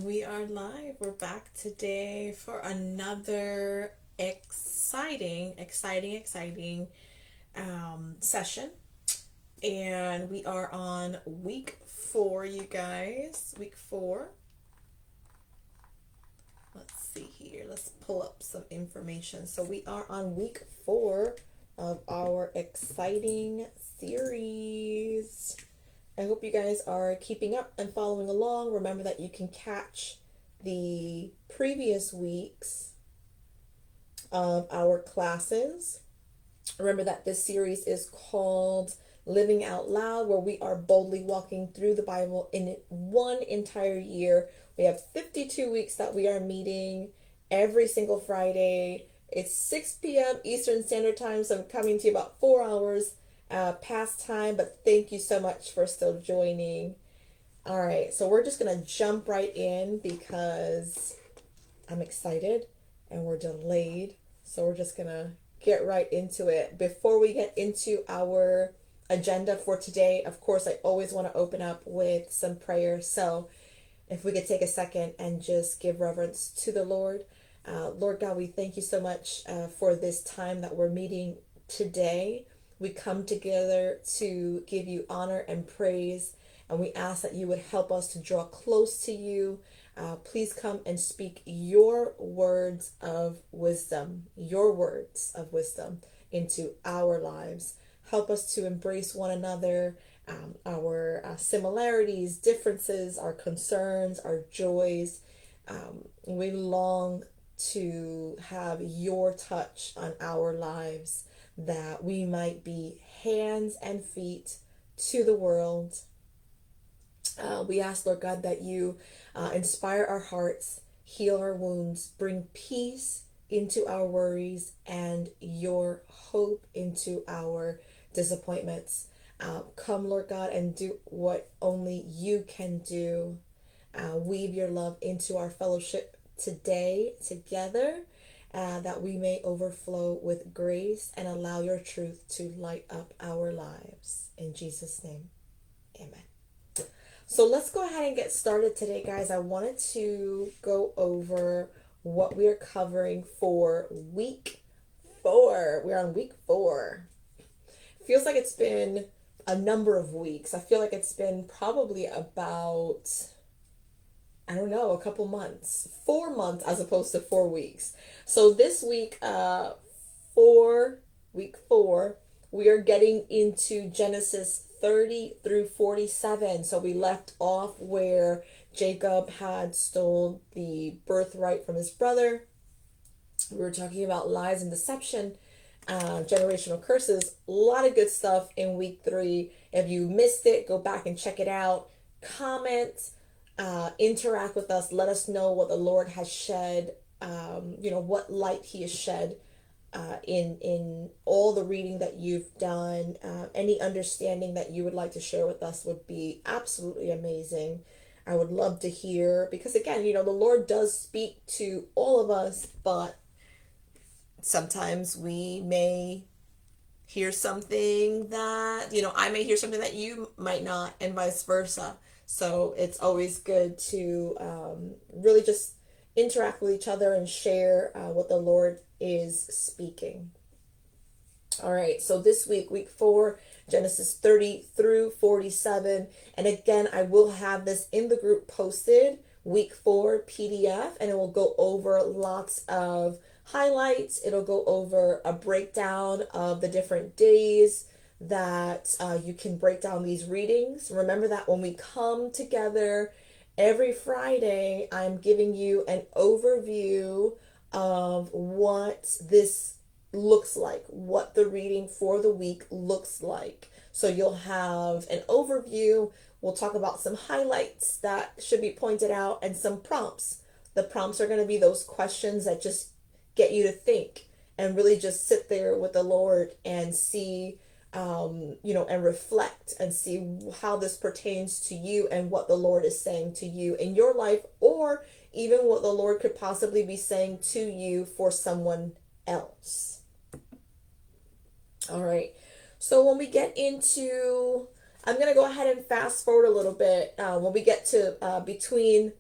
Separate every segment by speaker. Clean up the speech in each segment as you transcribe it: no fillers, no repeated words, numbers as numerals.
Speaker 1: We are live. We're back today for another exciting session. And we are on week 4, you guys. Week 4. Let's see here. Let's pull up some information. So we are on week 4 of our exciting series. I hope you guys are keeping up and following along. Remember that you can catch the previous weeks of our classes. Remember that this series is called Living Out Loud, where we are boldly walking through the Bible in one entire year. We have 52 weeks that we are meeting every single Friday. It's 6 p.m. Eastern Standard Time, so I'm coming to you about 4 hours past time, but thank you so much for still joining. All right, so we're just gonna jump right in because I'm excited and we're delayed. So we're just gonna get right into it. Before we get into our agenda for today, of course, I always want to open up with some prayer. So if we could take a second and just give reverence to the Lord. Lord God, we thank you so much for this time that we're meeting today. We come together to give you honor and praise, and we ask that you would help us to draw close to you. Please come and speak your words of wisdom, into our lives. Help us to embrace one another, our similarities, differences, our concerns, our joys. We long to have your touch on our lives, that we might be hands and feet to the world. We ask, Lord God, that you inspire our hearts, heal our wounds, bring peace into our worries, and your hope into our disappointments. Come, Lord God, and do what only you can do. Weave your love into our fellowship today together, that we may overflow with grace and allow your truth to light up our lives. In Jesus' name, amen. So let's go ahead and get started today, guys. I wanted to go over what we are covering for week 4. We're on week 4. Feels like it's been a number of weeks. I feel like it's been probably about, I don't know, a couple months. 4 months as opposed to 4 weeks. So this week, week 4, we are getting into Genesis 30 through 47. So we left off where Jacob had stole the birthright from his brother. We were talking about lies and deception, generational curses. A lot of good stuff in week 3. If you missed it, go back and check it out. Comment, interact with us. Let us know what the Lord has shed, what light he has shed in all the reading that you've done. Any understanding that you would like to share with us would be absolutely amazing. I would love to hear, because again, the Lord does speak to all of us, but sometimes we may hear something that, I may hear something that you might not, and vice versa. So it's always good to really just interact with each other and share what the Lord is speaking. All right, so this week 4, Genesis 30 through 47. And again, I will have this in the group posted, week 4 PDF, and it will go over lots of highlights. It'll go over a breakdown of the different days that you can break down these readings. Remember that when we come together every Friday, I'm giving you an overview of what this looks like, what the reading for the week looks like. So you'll have an overview. We'll talk about some highlights that should be pointed out and some prompts. The prompts are going to be those questions that just get you to think and really just sit there with the Lord and see, and reflect and see how this pertains to you and what the Lord is saying to you in your life, or even what the Lord could possibly be saying to you for someone else. All right. So when we get into, I'm going to go ahead and fast forward a little bit. When we get to between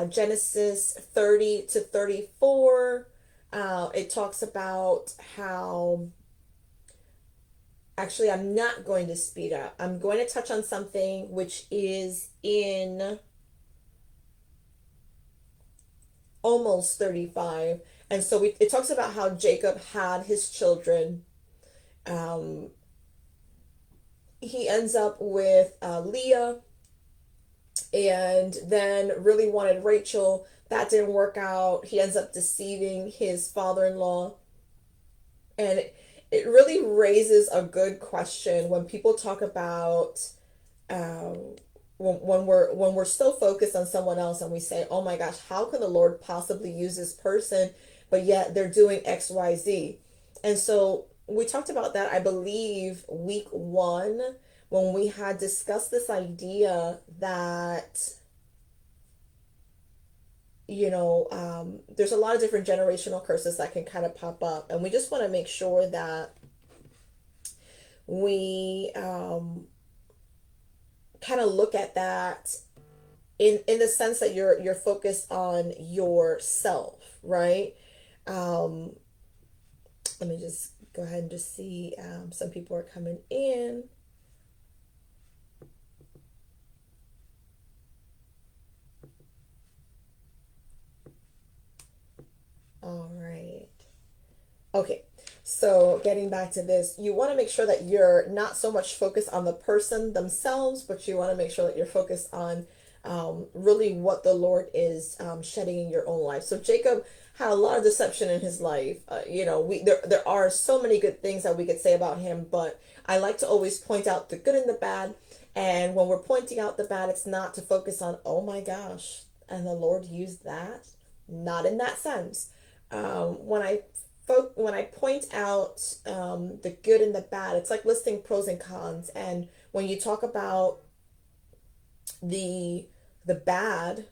Speaker 1: Genesis 30 to 34. It talks about how, actually, I'm not going to speed up. I'm going to touch on something which is in almost 35. And so it talks about how Jacob had his children. Um, he ends up with Leah, and then really wanted Rachel. That didn't work out. He ends up deceiving his father in law. And it really raises a good question when people talk about um, when we're so focused on someone else and we say, "Oh my gosh, how can the Lord possibly use this person?" But yet they're doing X, Y, Z. And so we talked about that, I believe, week one, when we had discussed this idea that there's a lot of different generational curses that can kind of pop up, and we just want to make sure that we kind of look at that in the sense that you're focused on yourself, right? Um, Let me just go ahead and just see. Some people are coming in. All right. Okay. So getting back to this, you want to make sure that you're not so much focused on the person themselves, but you want to make sure that you're focused on really what the Lord is shedding in your own life. So Jacob had a lot of deception in his life. There are so many good things that we could say about him, but I like to always point out the good and the bad. And when we're pointing out the bad, it's not to focus on, oh my gosh, and the Lord used that. Not in that sense. When I point out the good and the bad, it's like listing pros and cons. And when you talk about the the bad,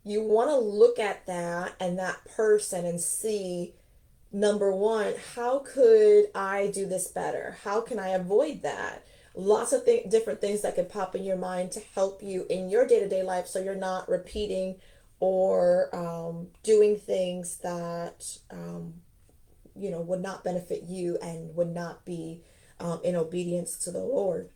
Speaker 1: you want to look at that and that person and see, number one, how could I do this better? How can I avoid that? Lots of different things that could pop in your mind to help you in your day-to-day life, so you're not repeating or doing things that would not benefit you and would not be in obedience to the Lord.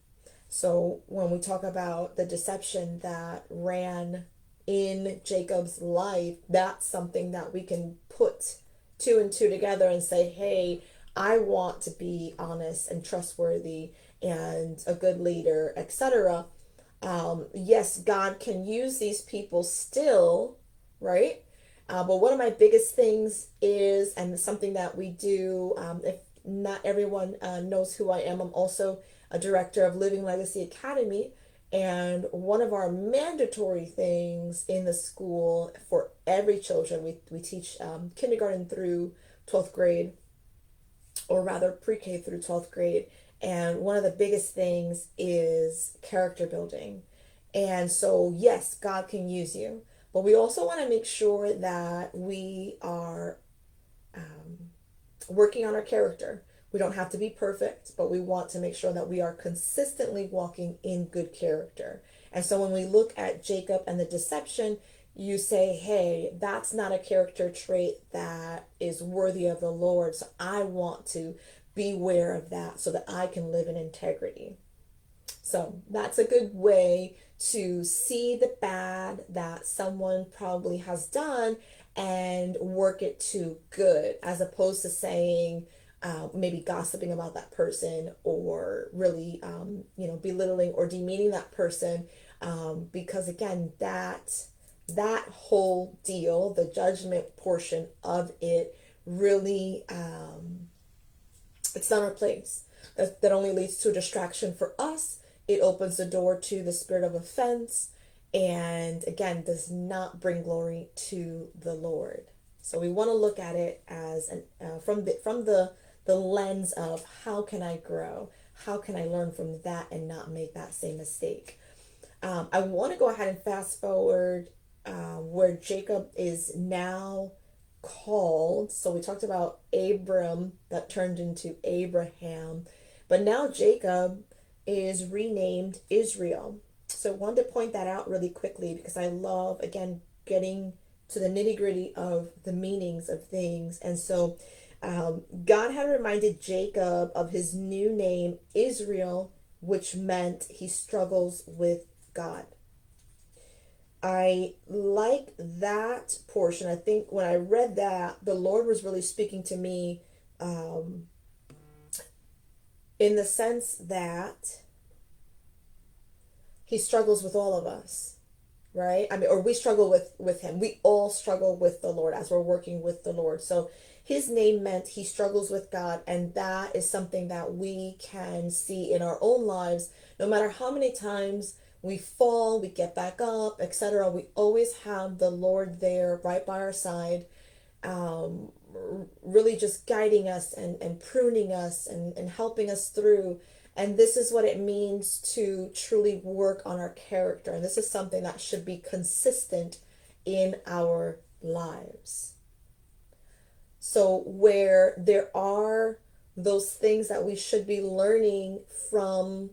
Speaker 1: So when we talk about the deception that ran in Jacob's life, that's something that we can put two and two together and say, hey, I want to be honest and trustworthy and a good leader, etc. Yes, God can use these people still, right? But one of my biggest things is, and something that we do, if not everyone knows who I am, I'm also a director of Living Legacy Academy. And one of our mandatory things in the school for every children, we teach kindergarten through 12th grade, or rather pre-K through 12th grade. And one of the biggest things is character building. And so, yes, God can use you. But we also want to make sure that we are working on our character. We don't have to be perfect, but we want to make sure that we are consistently walking in good character. And so when we look at Jacob and the deception, you say, hey, that's not a character trait that is worthy of the Lord. So I want to beware of that so that I can live in integrity. So that's a good way to see the bad that someone probably has done and work it to good, as opposed to saying, maybe gossiping about that person, or really, belittling or demeaning that person, because again, that whole deal, the judgment portion of it, really, it's not our place. That only leads to a distraction for us. It opens the door to the spirit of offense, and again, does not bring glory to the Lord. So we want to look at it as from the lens of, how can I grow? How can I learn from that and not make that same mistake? I want to go ahead and fast forward where Jacob is now called. So we talked about Abram that turned into Abraham, but now Jacob is renamed Israel. So I wanted to point that out really quickly because I love, again, getting to the nitty gritty of the meanings of things. And so God had reminded Jacob of his new name, Israel, which meant he struggles with God. I like that portion. I think when I read that, the Lord was really speaking to me in the sense that he struggles with all of us, right? I mean, or we struggle with him. We all struggle with the Lord as we're working with the Lord. So his name meant he struggles with God, and that is something that we can see in our own lives. No matter how many times we fall, we get back up, etc., we always have the Lord there right by our side, um, really just guiding us and pruning us and helping us through. And this is what it means to truly work on our character. And this is something that should be consistent in our lives. So, where there are those things that we should be learning from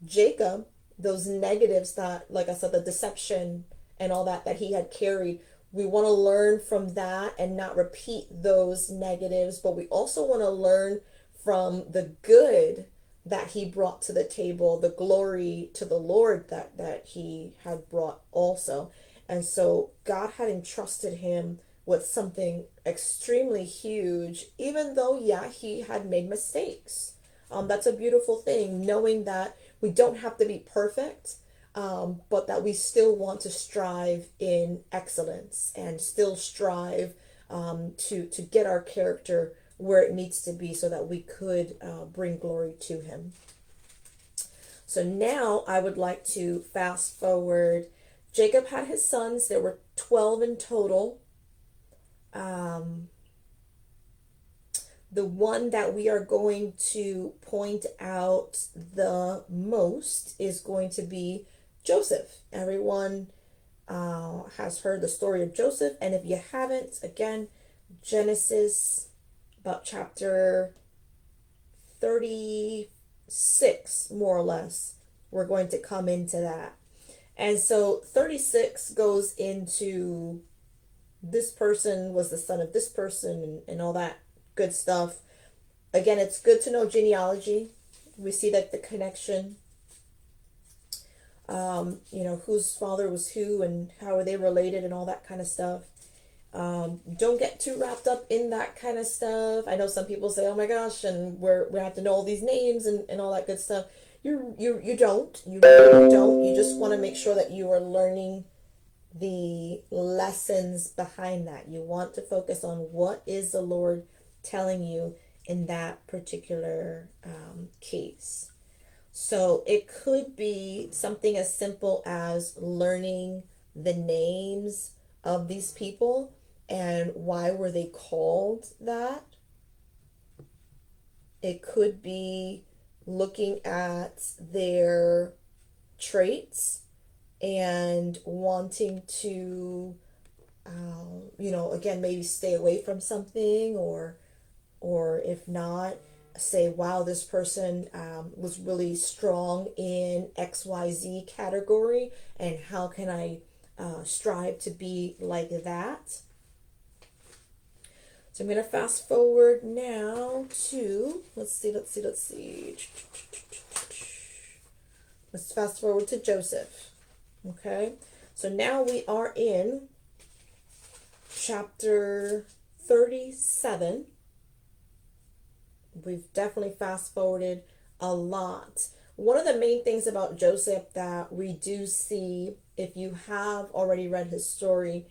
Speaker 1: Jacob, those negatives that, like I said, the deception and all that he had carried, we want to learn from that and not repeat those negatives, but we also want to learn from the good that he brought to the table, the glory to the Lord that he had brought also. And so God had entrusted him with something extremely huge, even though, yeah, he had made mistakes. That's a beautiful thing, knowing that we don't have to be perfect, but that we still want to strive in excellence and still strive to get our character where it needs to be so that we could bring glory to him. So now I would like to fast forward. Jacob had his sons. There were 12 in total. The one that we are going to point out the most is going to be Joseph. Everyone has heard the story of Joseph, and if you haven't, again, Genesis, about chapter 36, more or less, we're going to come into that. And so 36 goes into this person was the son of this person and all that good stuff. Again, it's good to know genealogy. We see that the connection, whose father was who and how are they related and all that kind of stuff. Don't get too wrapped up in that kind of stuff. I know some people say, oh my gosh, and we have to know all these names and all that good stuff. You don't. You really don't. You just want to make sure that you are learning the lessons behind that. You want to focus on what is the Lord telling you in that particular case. So it could be something as simple as learning the names of these people and why were they called that. It could be looking at their traits and wanting to, again, maybe stay away from something, or if not, say, wow, this person was really strong in XYZ category, and how can I strive to be like that? So I'm going to fast forward now to, let's see. Let's fast forward to Joseph. Okay, so now we are in chapter 37. We've definitely fast forwarded a lot. One of the main things about Joseph that we do see, if you have already read his story,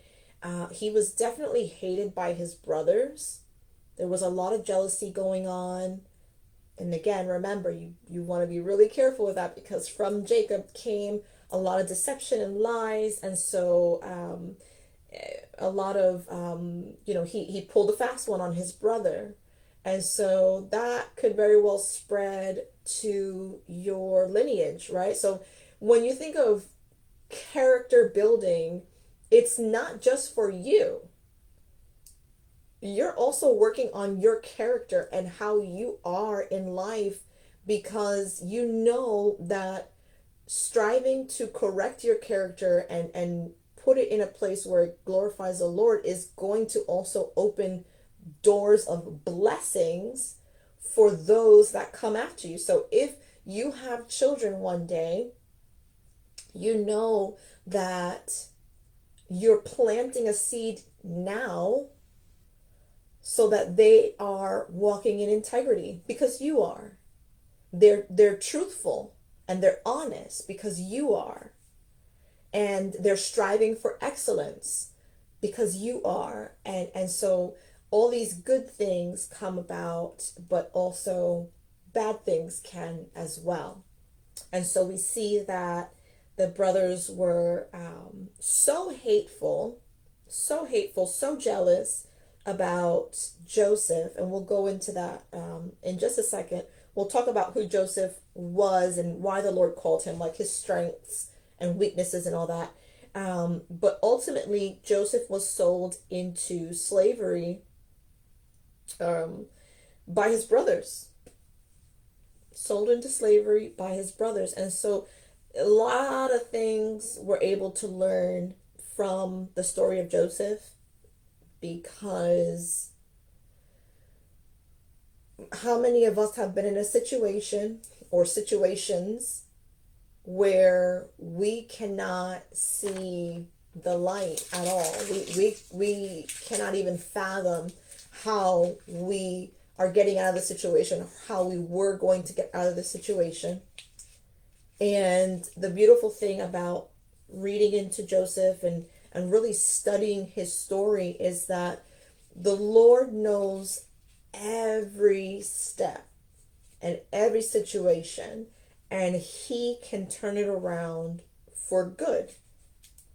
Speaker 1: he was definitely hated by his brothers. There was a lot of jealousy going on. And again, remember, you want to be really careful with that, because from Jacob came a lot of deception and lies. And so a lot of, he pulled a fast one on his brother. And so that could very well spread to your lineage, right? So when you think of character building, it's not just for you. You're also working on your character and how you are in life, because you know that striving to correct your character and put it in a place where it glorifies the Lord is going to also open doors of blessings for those that come after you. So if you have children one day, you know that you're planting a seed now so that they are walking in integrity because you are. They're truthful and they're honest because you are. And they're striving for excellence because you are. And so all these good things come about, but also bad things can as well. And so we see that the brothers were so hateful, so jealous about Joseph. And we'll go into that in just a second. We'll talk about who Joseph was and why the Lord called him, like his strengths and weaknesses and all that. But ultimately, Joseph was sold into slavery by his brothers. Sold into slavery by his brothers. And so a lot of things we're able to learn from the story of Joseph, because how many of us have been in a situation or situations where we cannot see the light at all? We cannot even fathom how we are getting out of the situation, how we were going to get out of the situation. And the beautiful thing about reading into Joseph and really studying his story is that the Lord knows every step and every situation, and he can turn it around for good.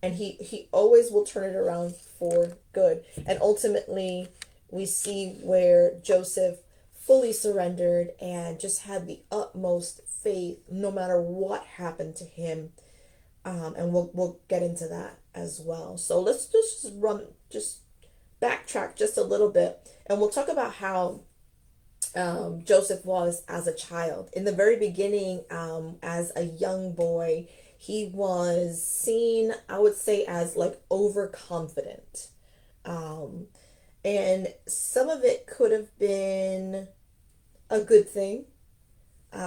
Speaker 1: And he always will turn it around for good. And ultimately, we see where Joseph fully surrendered and just had the utmost faith no matter what happened to him. And we'll get into that as well. So let's just backtrack just a little bit, and we'll talk about how Joseph was as a child. In the very beginning, as a young boy, he was seen, I would say, as like overconfident. And some of it could have been a good thing.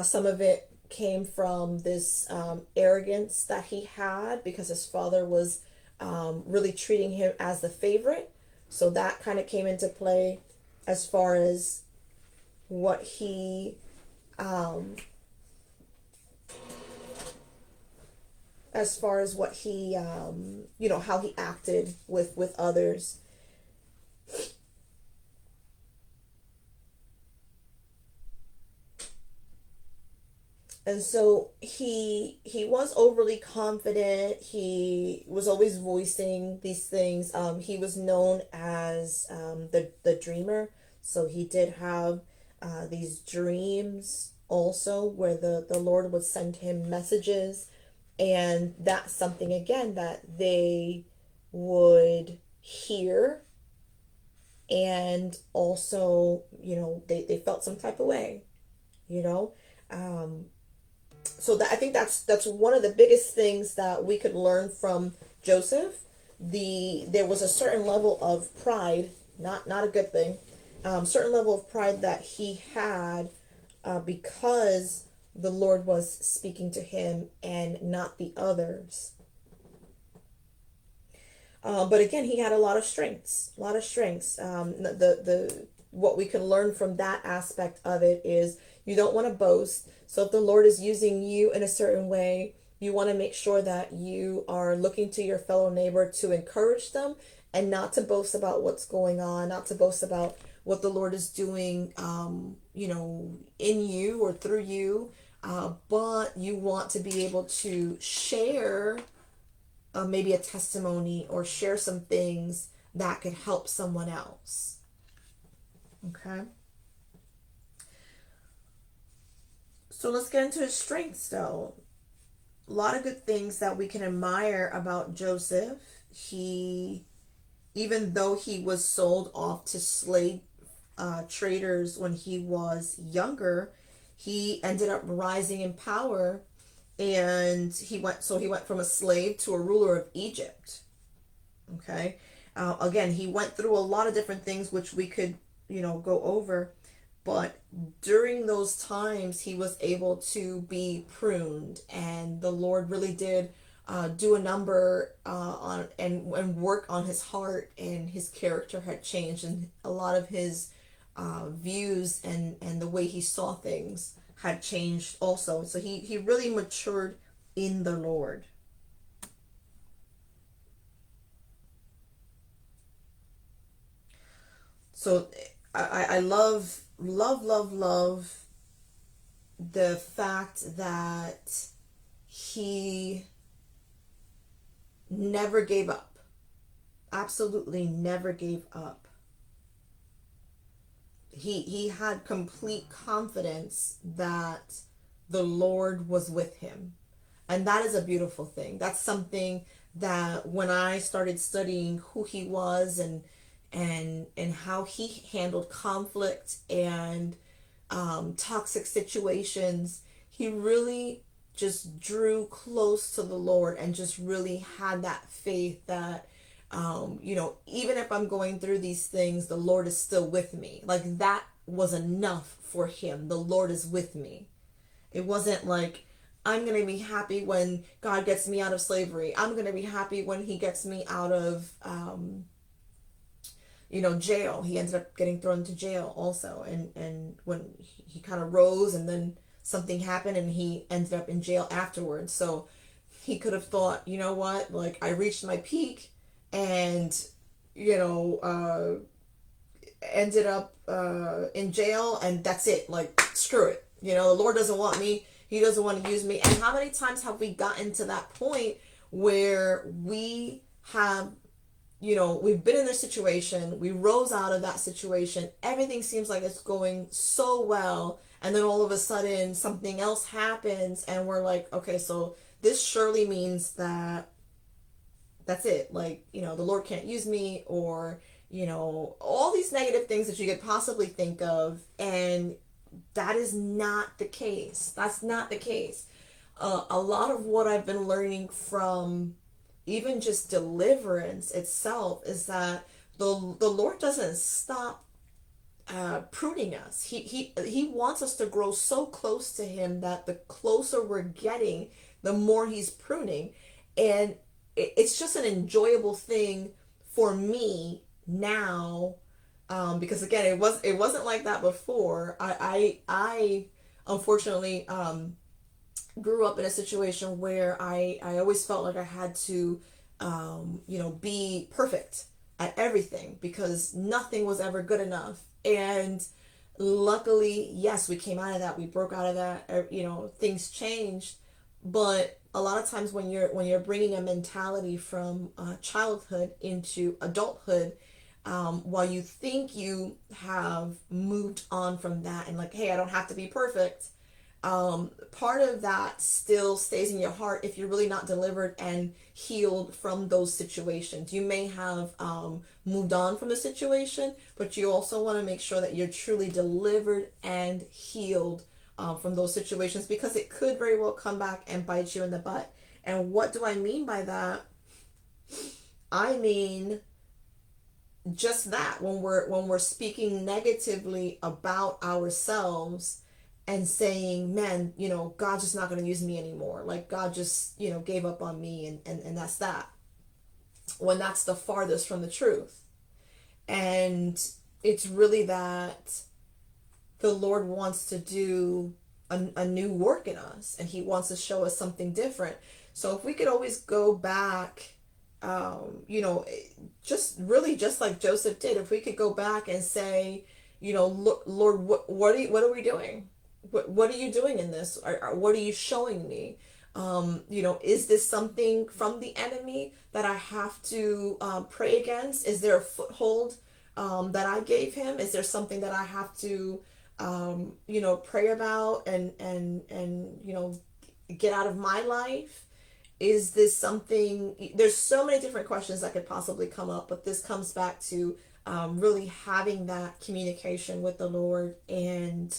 Speaker 1: Some of it came from this arrogance that he had because his father was really treating him as the favorite. So that kind of came into play as far as what he how he acted with others. And so he was overly confident. He was always voicing these things. He was known as the dreamer. So he did have these dreams also where the Lord would send him messages. And that's something, again, that they would hear. And also, they felt some type of way, you know. So that I think that's one of the biggest things that we could learn from Joseph. There was a certain level of pride, not a good thing, certain level of pride that he had because the Lord was speaking to him and not the others. But again, he had a lot of strengths, the what we can learn from that aspect of it is you don't want to boast. So if the Lord is using you in a certain way, you want to make sure that you are looking to your fellow neighbor to encourage them and not to boast about what's going on, not to boast about what the Lord is doing, in you or through you. But you want to be able to share maybe a testimony or share some things that could help someone else. Okay. So let's get into his strengths, though. A lot of good things that we can admire about Joseph. Even though he was sold off to slave traders when he was younger, he ended up rising in power, and he went from a slave to a ruler of Egypt. Okay. Again, he went through a lot of different things, which we could, go over. But during those times, he was able to be pruned, and the Lord really did do a number on and work on his heart, and his character had changed, and a lot of his views and the way he saw things had changed also. So he really matured in the Lord. So I love the fact that he never gave up. Absolutely never gave up. He had complete confidence that the Lord was with him. And that is a beautiful thing. That's something that when I started studying who he was and how he handled conflict and toxic situations, he really just drew close to the Lord and just really had that faith that even if I'm going through these things, the Lord is still with me. Like that was enough for him. The Lord is with me. It wasn't like I'm going to be happy when God gets me out of slavery. I'm going to be happy when he gets me out of jail. He ended up getting thrown into jail also, and when he kind of rose, and then something happened, and he ended up in jail afterwards. So he could have thought, you know what, like I reached my peak, and you know uh, ended up in jail, and that's it. Like screw it. The Lord doesn't want me. He doesn't want to use me. And how many times have we gotten to that point where we have we've been in this situation, we rose out of that situation, everything seems like it's going so well, and then all of a sudden something else happens, and we're like, okay, so this surely means that that's it. Like, the Lord can't use me, or, all these negative things that you could possibly think of, and that is not the case. That's not the case. A lot of what I've been learning from even just deliverance itself is that the Lord doesn't stop pruning us. He wants us to grow so close to him that the closer we're getting, the more he's pruning, and it's just an enjoyable thing for me now, because again, it wasn't like that before. I unfortunately grew up in a situation where I always felt like I had to be perfect at everything because nothing was ever good enough. And luckily, yes, we came out of that. We broke out of that. Things changed. But a lot of times when you're bringing a mentality from childhood into adulthood, while you think you have moved on from that and like, hey, I don't have to be perfect, part of that still stays in your heart if you're really not delivered and healed from those situations. You may have moved on from the situation, but you also want to make sure that you're truly delivered and healed from those situations, because it could very well come back and bite you in the butt. And what do I mean by that? I mean just that when we're speaking negatively about ourselves and saying, man, God's just not going to use me anymore, like God just gave up on me, and that's that, when that's the farthest from the truth. And it's really that the Lord wants to do a new work in us, and he wants to show us something different. So if we could always go back, just really just like Joseph did, if we could go back and say, Lord, what are we doing? What are you doing in this? What are you showing me? Is this something from the enemy that I have to pray against? Is there a foothold that I gave him? Is there something that I have to, pray about and get out of my life? Is this something? There's so many different questions that could possibly come up, but this comes back to really having that communication with the Lord and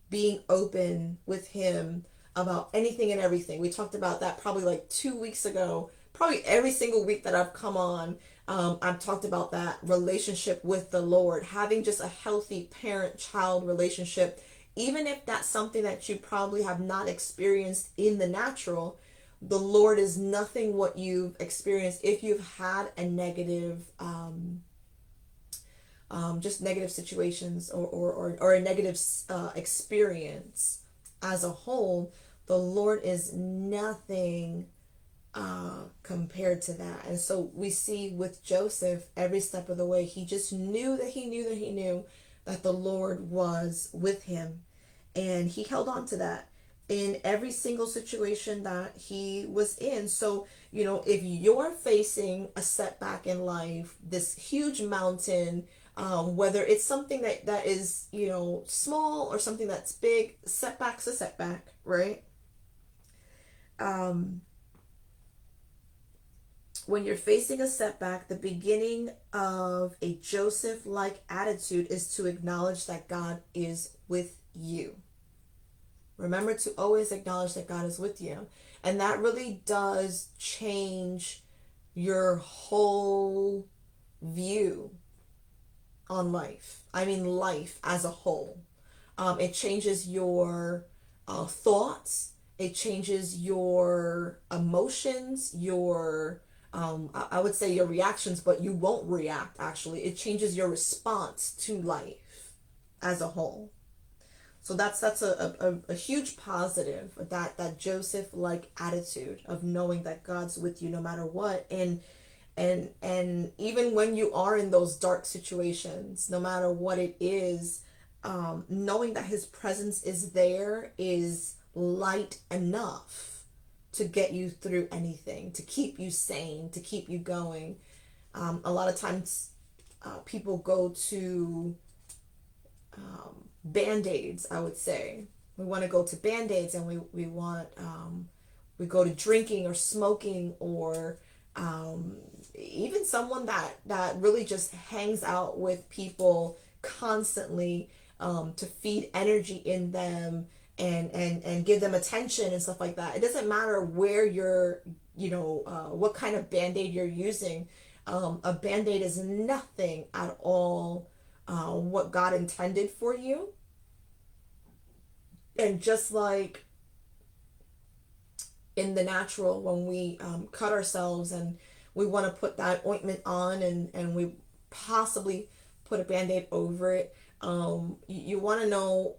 Speaker 1: being open with him about anything and everything. We talked about that probably like 2 weeks ago. Probably every single week that I've come on, I've talked about that relationship with the Lord, having just a healthy parent-child relationship, even if that's something that you probably have not experienced in the natural. The Lord is nothing what you've experienced if you've had a negative, just negative situations, or a negative experience as a whole. The Lord is nothing compared to that. And so we see with Joseph, every step of the way, he just knew that he knew that he knew that the Lord was with him. And he held on to that in every single situation that he was in. So, if you're facing a setback in life, this huge mountain, whether it's something that is, small, or something that's big, setback's a setback, right? Um, when you're facing a setback, the beginning of a Joseph like attitude is to acknowledge that God is with you. Remember to always acknowledge that God is with you. And that really does change your whole view on life. I mean, life as a whole. It changes your thoughts. It changes your emotions, I would say your reactions, but you won't react actually. It changes your response to life as a whole. So that's a huge positive, that Joseph like attitude of knowing that God's with you no matter what. And even when you are in those dark situations, no matter what it is, knowing that his presence is there is light enough to get you through anything, to keep you sane, to keep you going. A lot of times people go to band-aids, I would say. We want to go to band-aids, and we go to drinking or smoking, or even someone that really just hangs out with people constantly, to feed energy in them, and give them attention and stuff like that. It doesn't matter where you're, what kind of band-aid you're using. A band-aid is nothing at all what God intended for you. And just like in the natural, when we cut ourselves and we want to put that ointment on, and we possibly put a band-aid over it, you want to know,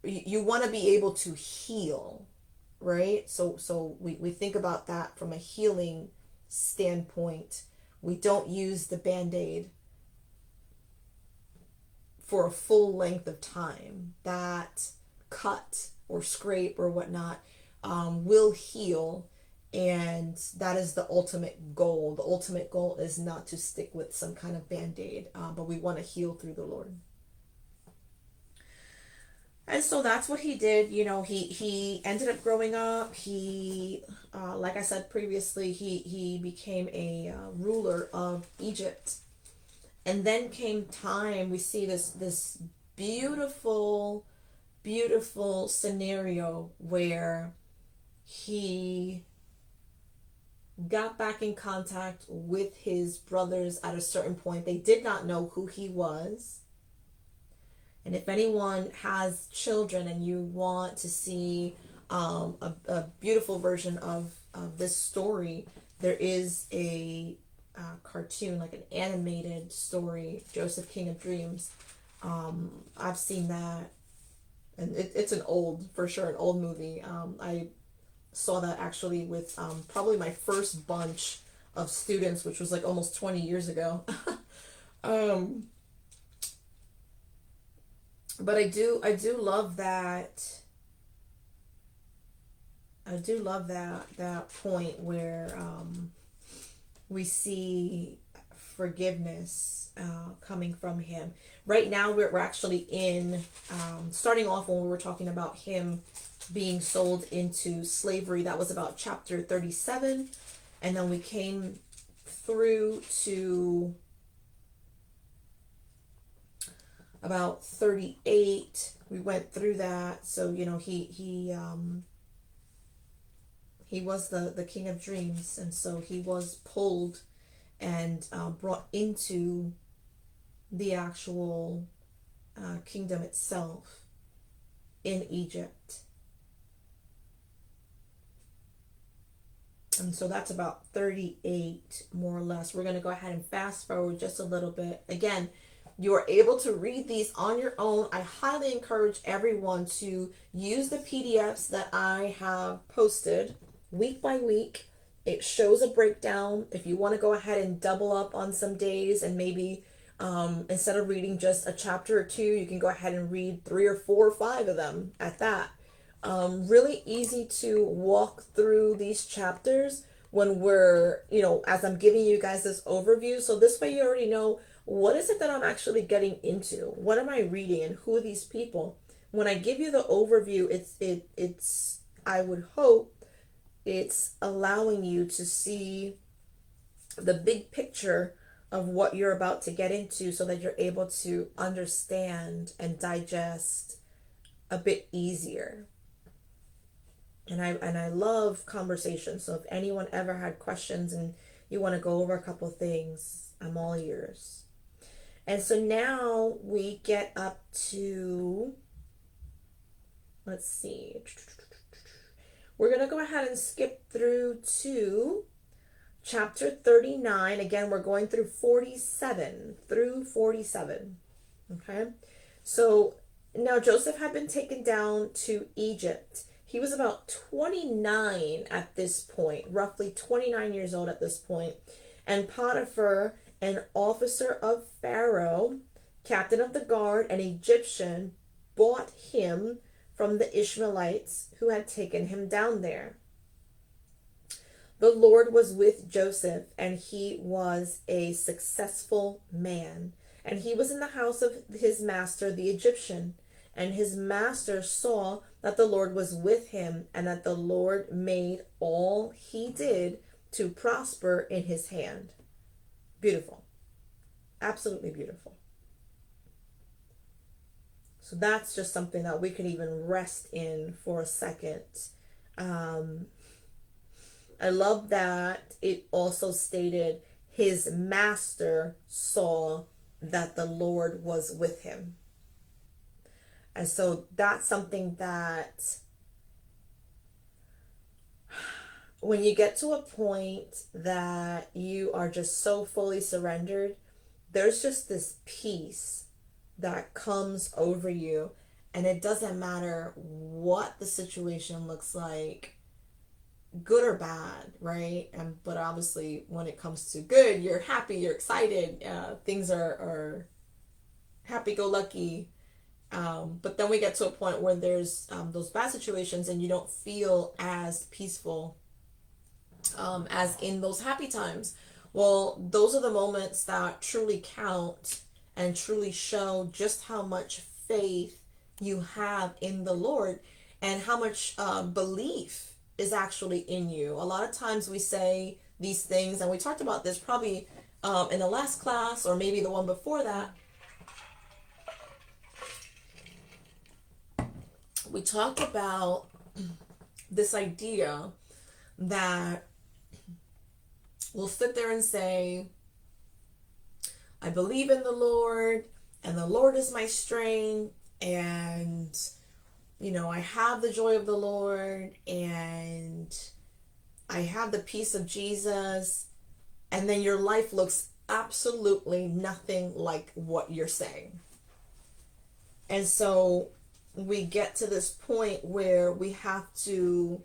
Speaker 1: you want to be able to heal, right? So we think about that from a healing standpoint. We don't use the band-aid for a full length of time. That cut or scrape or whatnot will heal, and that is the ultimate goal. The ultimate goal is not to stick with some kind of band-aid, but we want to heal through the Lord. And so that's what he did. He ended up growing up. He, like I said previously, he became a ruler of Egypt. And then came time, we see this beautiful, beautiful scenario where he got back in contact with his brothers at a certain point. They did not know who he was. And if anyone has children and you want to see a beautiful version of this story, there is a cartoon, like an animated story, Joseph King of Dreams. I've seen that, and it's an old, for sure, an old movie. I saw that actually with probably my first bunch of students, which was like almost 20 years ago. um, but I do love that. I do love that point where we see forgiveness coming from him. Right now, we're actually in, starting off when we were talking about him being sold into slavery. That was about chapter 37. And then we came through to about 38. We went through that. So, he He was the king of dreams, and so he was pulled and brought into the actual kingdom itself in Egypt. And so that's about 38, more or less. We're going to go ahead and fast forward just a little bit. Again, you are able to read these on your own. I highly encourage everyone to use the PDFs that I have posted week by week. It shows a breakdown. If you want to go ahead and double up on some days and maybe instead of reading just a chapter or two, you can go ahead and read 3 or 4 or 5 of them at that. Really easy to walk through these chapters when we're, as I'm giving you guys this overview. So this way you already know, what is it that I'm actually getting into? What am I reading and who are these people? When I give you the overview, it's I would hope it's allowing you to see the big picture of what you're about to get into so that you're able to understand and digest a bit easier. And I love conversations. So if anyone ever had questions and you want to go over a couple things, I'm all ears. And so now we get up to, let's see, we're going to go ahead and skip through to chapter 39. Again, we're going through 47 through 47. Okay. So now Joseph had been taken down to Egypt. He was about 29 at this point, roughly 29 years old at this point. And Potiphar, an officer of Pharaoh, captain of the guard, an Egyptian, bought him from the Ishmaelites who had taken him down there. The Lord was with Joseph, and he was a successful man. And he was in the house of his master, the Egyptian. And his master saw that the Lord was with him, and that the Lord made all he did to prosper in his hand. Beautiful. Absolutely beautiful. So that's just something that we could even rest in for a second. I love that it also stated his master saw that the Lord was with him. And so that's something that when you get to a point that you are just so fully surrendered, there's just this peace that comes over you. And it doesn't matter what the situation looks like, good or bad, right? But obviously when it comes to good, you're happy, you're excited, things are happy-go-lucky. But then we get to a point where there's those bad situations and you don't feel as peaceful as in those happy times. Well, those are the moments that truly count and truly show just how much faith you have in the Lord and how much belief is actually in you. A lot of times we say these things, and we talked about this probably in the last class or maybe the one before that. We talked about this idea that we'll sit there and say, I believe in the Lord, and the Lord is my strength, and I have the joy of the Lord, and I have the peace of Jesus, and then your life looks absolutely nothing like what you're saying. And so we get to this point where we have to,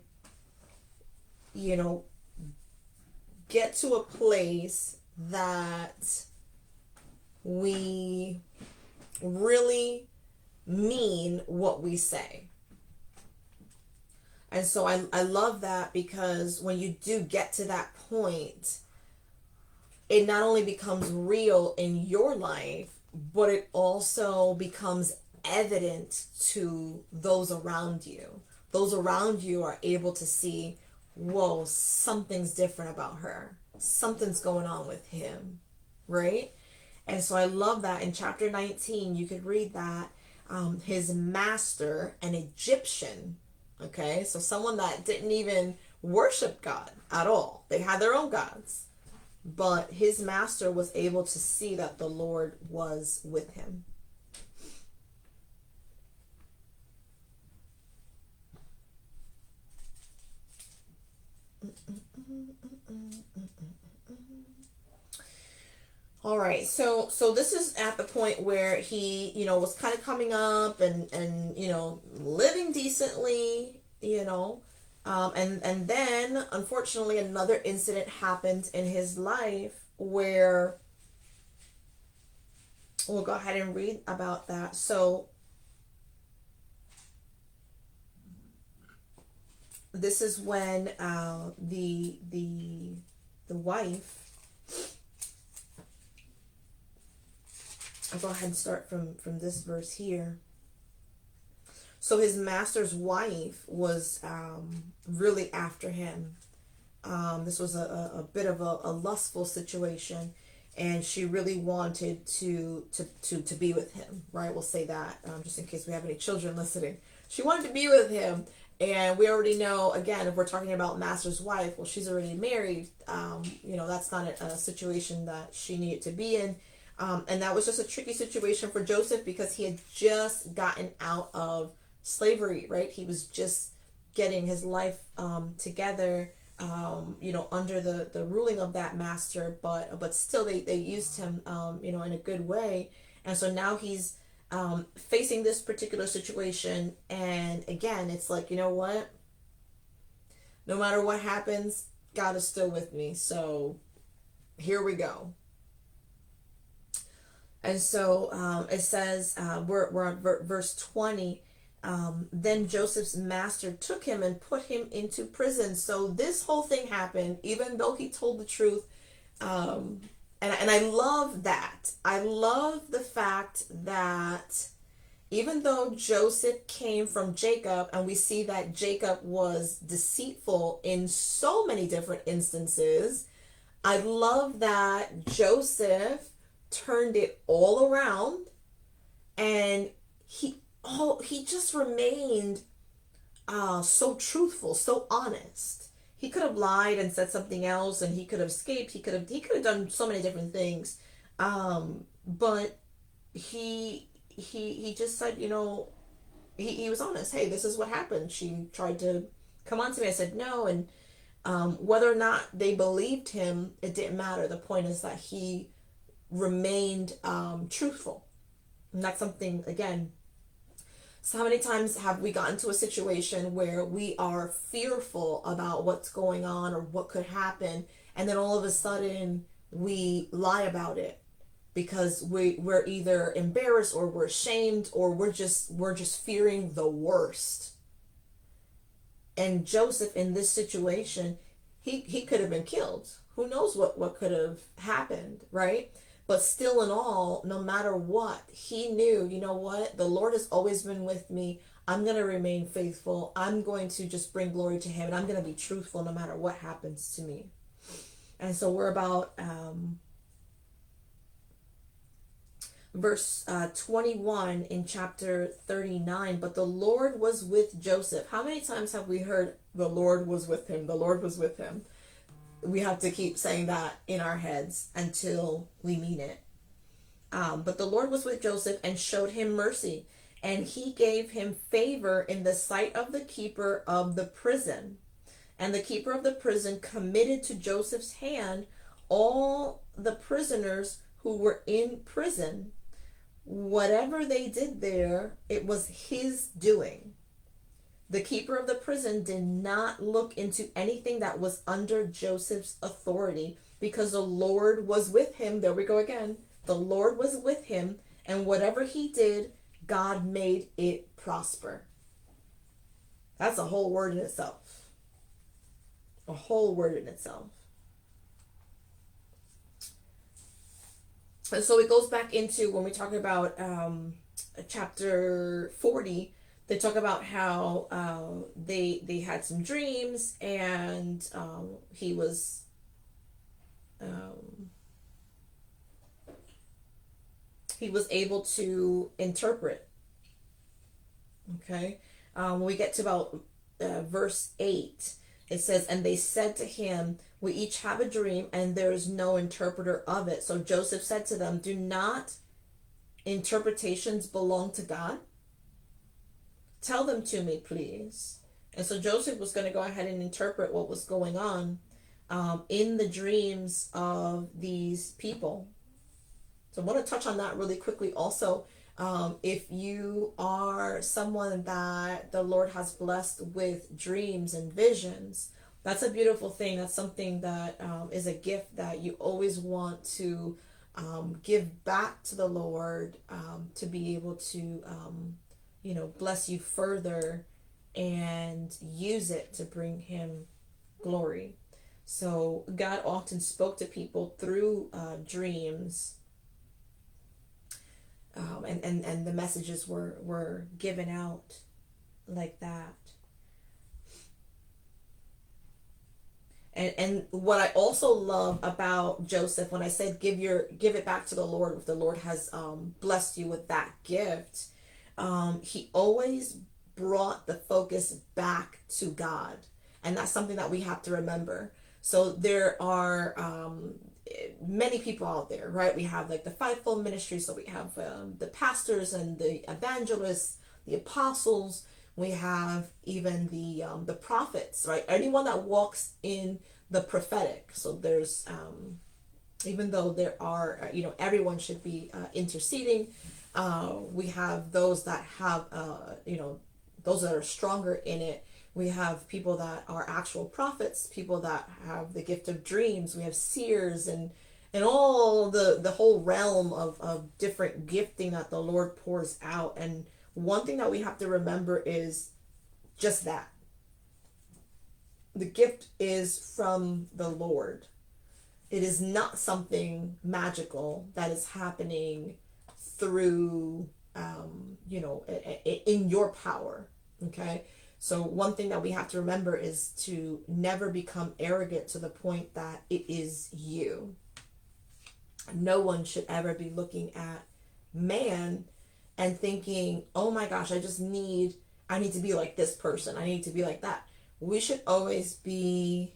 Speaker 1: get to a place that we really mean what we say. And so I love that, because when you do get to that point, it not only becomes real in your life, but it also becomes evident to those around you. Those around you are able to see, whoa, something's different about her. Something's going on with him, right? And so I love that in chapter 19, you could read that his master, an Egyptian, okay, so someone that didn't even worship God at all. They had their own gods. But his master was able to see that the Lord was with him. All right, so this is at the point where he, was kind of coming up and living decently, and then unfortunately another incident happened in his life where we'll go ahead and read about that. So this is when the wife. I'll go ahead and start from this verse here. So his master's wife was really after him. This was a bit of a lustful situation, and she really wanted to be with him, right? We'll say that just in case we have any children listening. She wanted to be with him, and we already know, again, if we're talking about master's wife, well, she's already married. That's not a situation that she needed to be in. And that was just a tricky situation for Joseph because he had just gotten out of slavery, right? He was just getting his life together, under the ruling of that master, but still they used him, in a good way. And so now he's facing this particular situation. And again, it's like, you know what? No matter what happens, God is still with me. So here we go. And so it says, we're on verse 20. Then Joseph's master took him and put him into prison. So this whole thing happened, even though he told the truth. And I love that. I love the fact that even though Joseph came from Jacob, and we see that Jacob was deceitful in so many different instances, I love that Joseph turned it all around, and he just remained so truthful, so honest. He could have lied and said something else, and he could have escaped. He could have done so many different things, but he just said, he was honest. Hey, this is what happened. She tried to come on to me. I said no, and whether or not they believed him, it didn't matter. The point is that he remained truthful. And that's something, again, so how many times have we gotten to a situation where we are fearful about what's going on or what could happen, and then all of a sudden we lie about it because we're either embarrassed or we're ashamed or we're just fearing the worst. And Joseph, in this situation, he could have been killed. Who knows what could have happened, right? But still in all, no matter what, he knew, you know what? The Lord has always been with me. I'm going to remain faithful. I'm going to just bring glory to him. And I'm going to be truthful no matter what happens to me. And so we're about verse 21 in chapter 39. But the Lord was with Joseph. How many times have we heard the Lord was with him? The Lord was with him. We have to keep saying that in our heads until we mean it. But the Lord was with Joseph and showed him mercy, and he gave him favor in the sight of the keeper of the prison. And the keeper of the prison committed to Joseph's hand all the prisoners who were in prison. Whatever they did there, it was his doing. The keeper of the prison did not look into anything that was under Joseph's authority because the Lord was with him. There we go again. The Lord was with him, and whatever he did, God made it prosper. That's a whole word in itself. A whole word in itself. And so it goes back into when we talk about chapter 40. They talk about how they had some dreams, and he was able to interpret. Okay, when we get to about verse 8, It says, and they said to him, we each have a dream, and there is no interpreter of it. So Joseph said to them, do not interpretations belong to God? Tell them to me, please. And so Joseph was going to go ahead and interpret what was going on in the dreams of these people. So I want to touch on that really quickly also. If you are someone that the Lord has blessed with dreams and visions, that's a beautiful thing. That's something that is a gift that you always want to give back to the Lord, to be able to, bless you further and use it to bring Him glory. So God often spoke to people through dreams, and the messages were given out like that. And what I also love about Joseph, when I said give it back to the Lord, if the Lord has blessed you with that gift, he always brought the focus back to God, and that's something that we have to remember. So there are many people out there, right? We have like the fivefold ministry, so we have the pastors and the evangelists, the apostles. We have even the prophets, right? Anyone that walks in the prophetic. So there's even though there are everyone should be interceding. We have those that have those that are stronger in it. We have people that are actual prophets, people that have the gift of dreams. We have seers and all the whole realm of different gifting that the Lord pours out. And one thing that we have to remember is just that. The gift is from the Lord. It is not something magical that is happening through, in your power. Okay? So one thing that we have to remember is to never become arrogant to the point that it is you. No one should ever be looking at man and thinking, oh my gosh, I need to be like this person. I need to be like that. We should always be,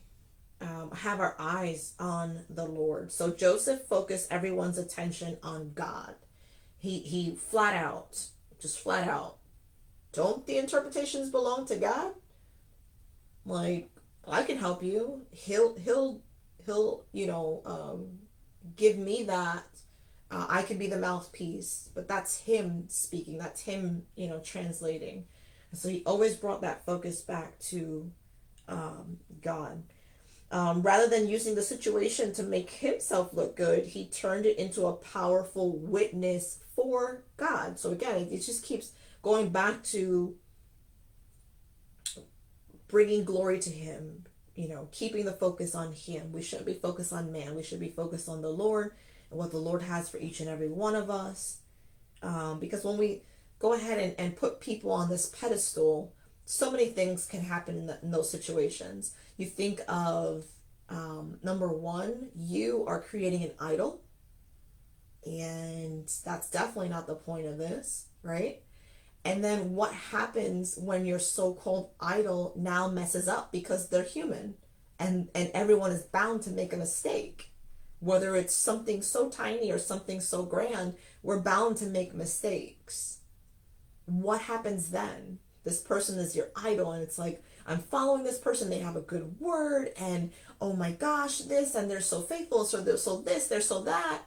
Speaker 1: have our eyes on the Lord. So Joseph focused everyone's attention on God. He flat out, don't the interpretations belong to God? Like, I can help you. He'll give me that. I could be the mouthpiece, but that's him speaking. That's him, translating. And so he always brought that focus back to God. Rather than using the situation to make himself look good, he turned it into a powerful witness for God. So again, it just keeps going back to bringing glory to him, keeping the focus on him. We shouldn't be focused on man. We should be focused on the Lord and what the Lord has for each and every one of us. Because when we go ahead and put people on this pedestal, so many things can happen in those situations. You think of, number one, you are creating an idol. And that's definitely not the point of this, right? And then what happens when your so-called idol now messes up, because they're human and everyone is bound to make a mistake. Whether it's something so tiny or something so grand, we're bound to make mistakes. What happens then? This person is your idol, and it's like, I'm following this person, they have a good word, and oh my gosh, this, and they're so faithful, so they're so this, they're so that.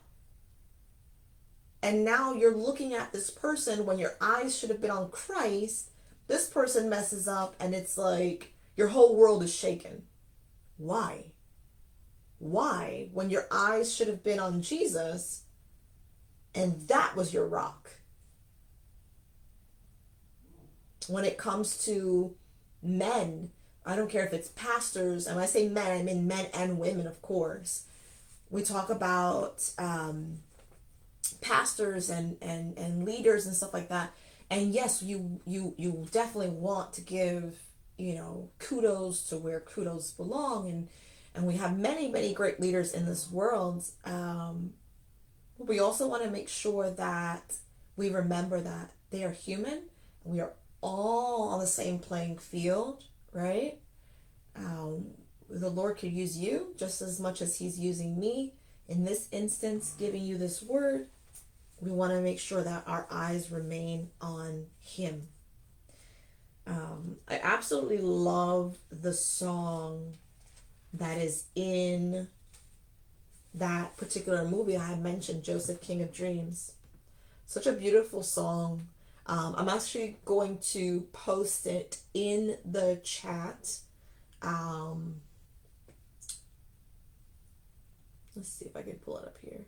Speaker 1: And now you're looking at this person when your eyes should have been on Christ. This person messes up, and it's like your whole world is shaken. Why? Why? When your eyes should have been on Jesus, and that was your rock. When it comes to men, I don't care if it's pastors, and when I say men, I mean men and women, of course. We talk about pastors and leaders and stuff like that. And yes, you definitely want to give, kudos to where kudos belong. And we have many, many great leaders in this world. We also want to make sure that we remember that they are human. We are all on the same playing field, right? Um, the Lord could use you just as much as He's using me in this instance, giving you this word. We want to make sure that our eyes remain on Him. I absolutely love the song that is in that particular movie I had mentioned, Joseph, King of Dreams. Such a beautiful song. I'm actually going to post it in the chat. Um, let's see if I can pull it up here.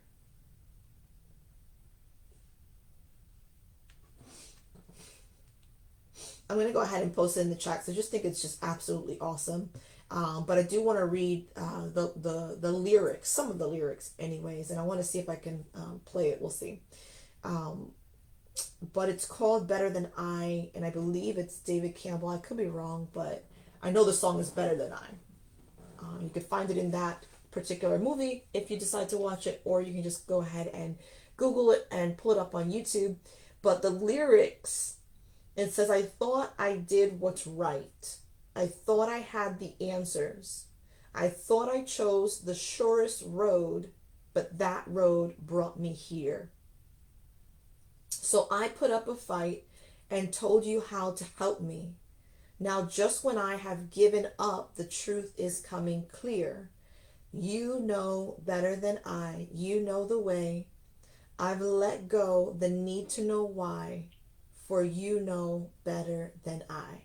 Speaker 1: I'm going to go ahead and post it in the chat. So I just think it's just absolutely awesome. But I do want to read the lyrics, some of the lyrics, anyways, and I want to see if I can play it. We'll see. Um, but it's called Better Than I, and I believe it's David Campbell. I could be wrong, but I know the song is Better Than I. You can find it in that particular movie if you decide to watch it, or you can just go ahead and Google it and pull it up on YouTube. But the lyrics, it says, I thought I did what's right. I thought I had the answers. I thought I chose the surest road, but that road brought me here. So I put up a fight and told you how to help me. Now, just when I have given up, the truth is coming clear. You know better than I. You know the way. I've let go the need to know why, for you know better than I.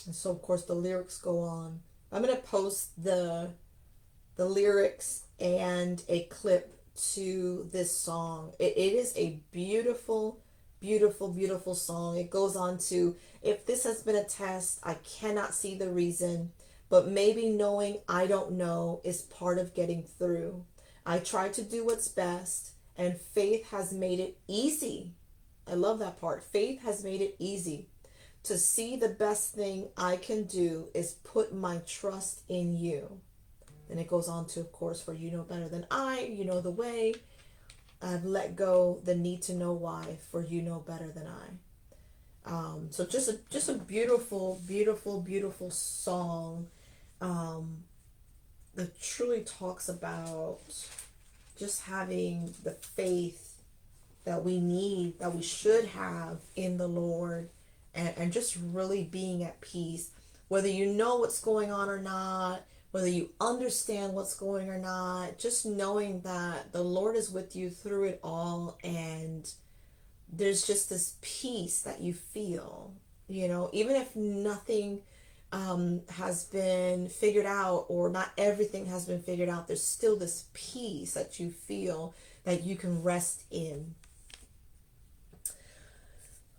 Speaker 1: And so, of course, the lyrics go on. I'm going to post the lyrics and a clip to this song. It is a beautiful, beautiful, beautiful song. It goes on to, if this has been a test, I cannot see the reason, but maybe knowing I don't know is part of getting through. I try to do what's best, and faith has made it easy. I love that part. Faith has made it easy to see the best thing I can do is put my trust in you. And it goes on to, of course, for you know better than I, you know the way. I've let go the need to know why, for you know better than I. So just a beautiful, beautiful, beautiful song that truly talks about just having the faith that we need, that we should have in the Lord, and just really being at peace, whether you know what's going on or not, whether you understand what's going or not, just knowing that the Lord is with you through it all, and there's just this peace that you feel, even if nothing has been figured out, or not everything has been figured out, there's still this peace that you feel that you can rest in.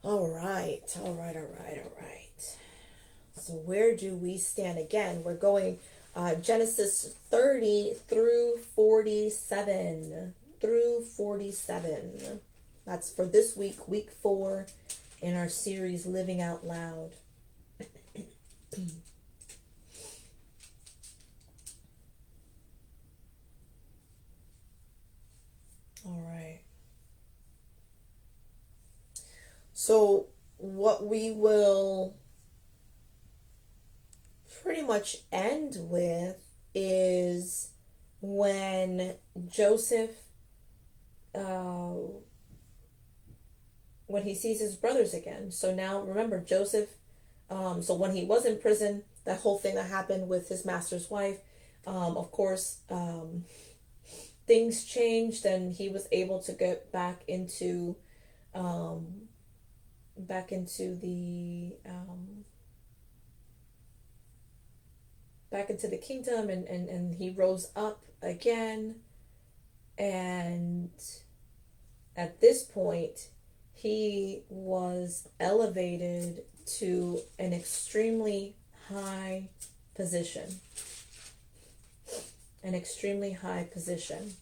Speaker 1: All right, all right, all right, all right. So where do we stand? Again, we're going Genesis 30 through 47. Through 47. That's for this week, week 4, in our series Living Out Loud. All right. So what we will pretty much end with is when Joseph, uh, when he sees his brothers again. So now remember, Joseph, so when he was in prison, that whole thing that happened with his master's wife, of course, things changed, and he was able to get um, back into the kingdom, and he rose up again, and at this point he was elevated to an extremely high position. An extremely high position.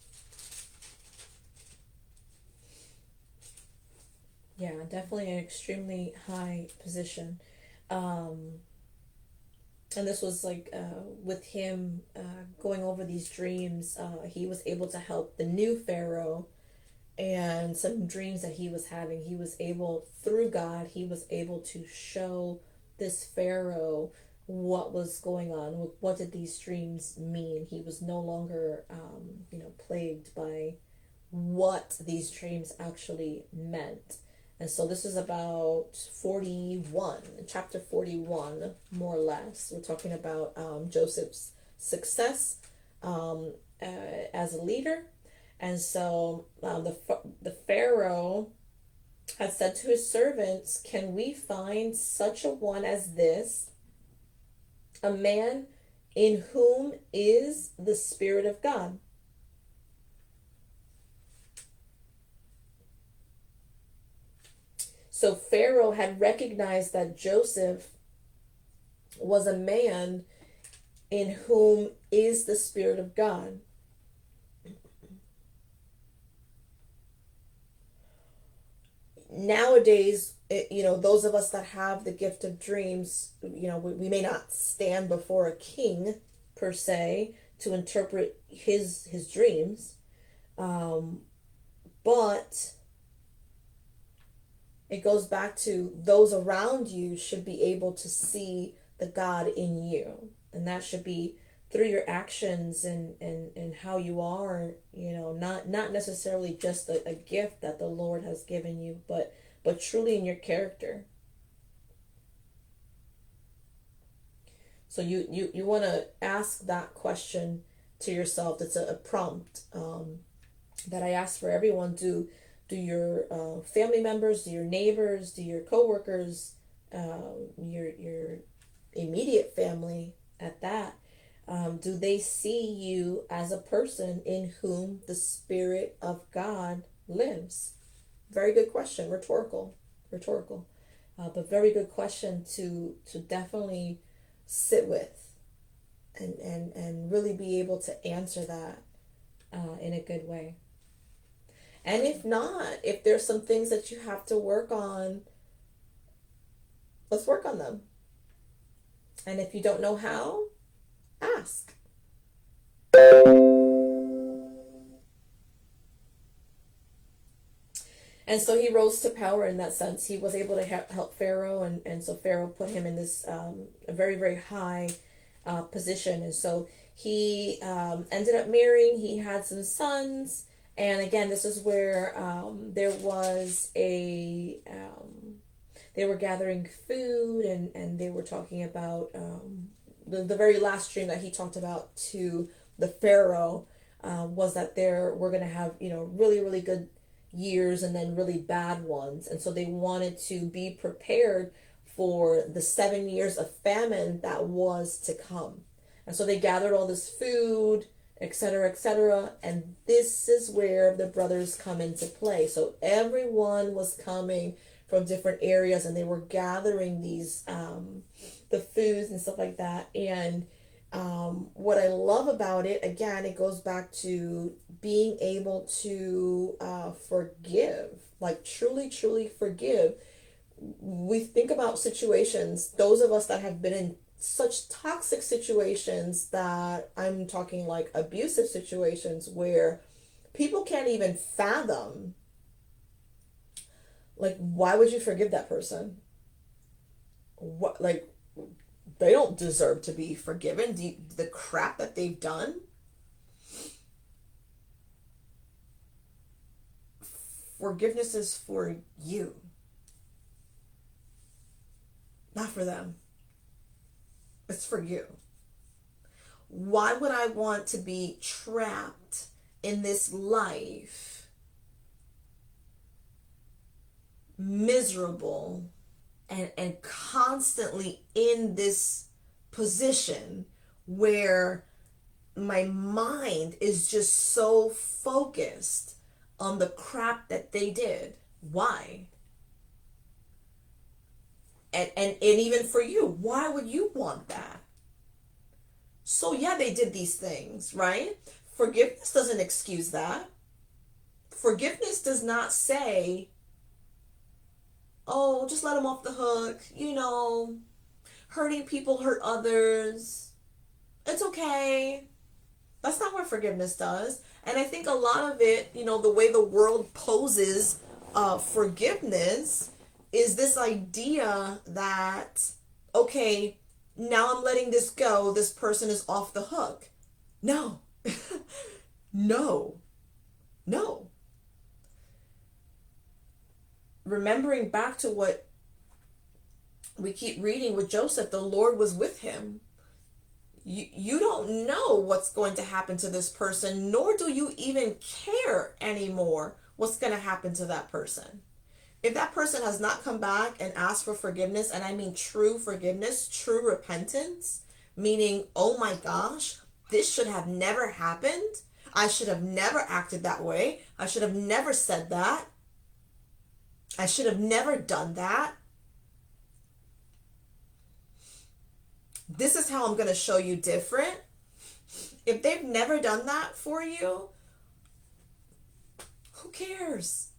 Speaker 1: Yeah, definitely an extremely high position. And this was like with him going over these dreams, he was able to help the new Pharaoh, and some dreams that he was having. He was able, through God, he was able to show this Pharaoh what was going on. What did these dreams mean? He was no longer, plagued by what these dreams actually meant. And so this is about 41, chapter 41, more or less. We're talking about Joseph's success um, as a leader. And so the Pharaoh had said to his servants, "Can we find such a one as this, a man in whom is the Spirit of God?" So Pharaoh had recognized that Joseph was a man in whom is the Spirit of God. Nowadays, those of us that have the gift of dreams, we may not stand before a king per se to interpret his dreams, but it goes back to those around you should be able to see the God in you, and that should be through your actions and how you are, not necessarily just a gift that the Lord has given you, but truly in your character. So you want to ask that question to yourself. It's a prompt that I ask for everyone. Do your family members, do your neighbors, do your coworkers, your immediate family at that, do they see you as a person in whom the Spirit of God lives? Very good question, rhetorical, but very good question to definitely sit with and really be able to answer that in a good way. And if not, if there's some things that you have to work on, let's work on them. And if you don't know how, ask. And so he rose to power in that sense. He was able to help Pharaoh, and so Pharaoh put him in this a very, very high position. And so he ended up marrying, he had some sons. And again, this is where there was they were gathering food, and they were talking about the very last dream that he talked about to the Pharaoh was that there we're going to have, really, really good years and then really bad ones. And so they wanted to be prepared for the 7 years of famine that was to come. And so they gathered all this food, etc., etc. And this is where the brothers come into play. So everyone was coming from different areas, and they were gathering these the foods and stuff like that. And what I love about it, again, it goes back to being able to forgive, like truly, truly forgive. We think about situations, those of us that have been in such toxic situations, that I'm talking like abusive situations, where people can't even fathom, like, why would you forgive that person? What, like, they don't deserve to be forgiven. The crap that they've done. Forgiveness is for you, not for them. It's for you. Why would I want to be trapped in this life, miserable, and constantly in this position where my mind is just so focused on the crap that they did? Why? And even for you, why would you want that? So yeah, they did these things, right? Forgiveness doesn't excuse that. Forgiveness does not say, oh, just let them off the hook. Hurting people hurt others. It's okay. That's not what forgiveness does. And I think a lot of it, the way the world poses forgiveness is this idea that, okay, now I'm letting this go. This person is off the hook. No, no, no. Remembering back to what we keep reading with Joseph, the Lord was with him. You don't know what's going to happen to this person, nor do you even care anymore what's going to happen to that person. If that person has not come back and asked for forgiveness, and I mean true forgiveness, true repentance, meaning, oh my gosh, this should have never happened. I should have never acted that way. I should have never said that. I should have never done that. This is how I'm going to show you different. If they've never done that for you, who cares?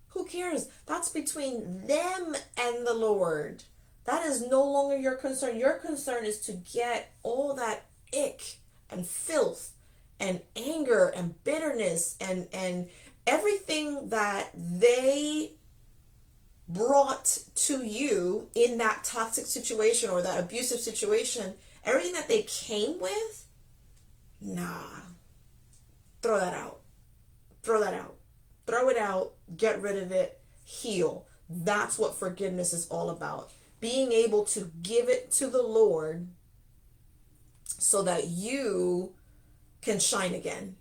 Speaker 1: Who cares? That's between them and the Lord. That is no longer your concern. Your concern is to get all that ick and filth and anger and bitterness and everything that they brought to you in that toxic situation or that abusive situation, everything that they came with, nah, throw that out. Throw that out. Throw it out. Get rid of it. Heal. That's what forgiveness is all about. Being able to give it to the Lord so that you can shine again.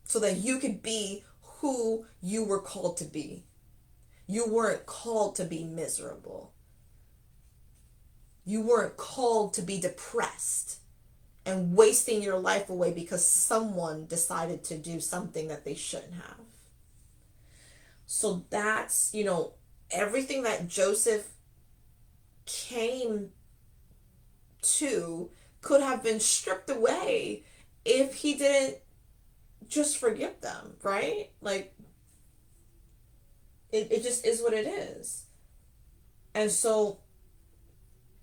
Speaker 1: So that you could be who you were called to be. You weren't called to be miserable. You weren't called to be depressed and wasting your life away because someone decided to do something that they shouldn't have. So that's, everything that Joseph came to could have been stripped away if he didn't just forgive them, right? Like, it just is what it is. And so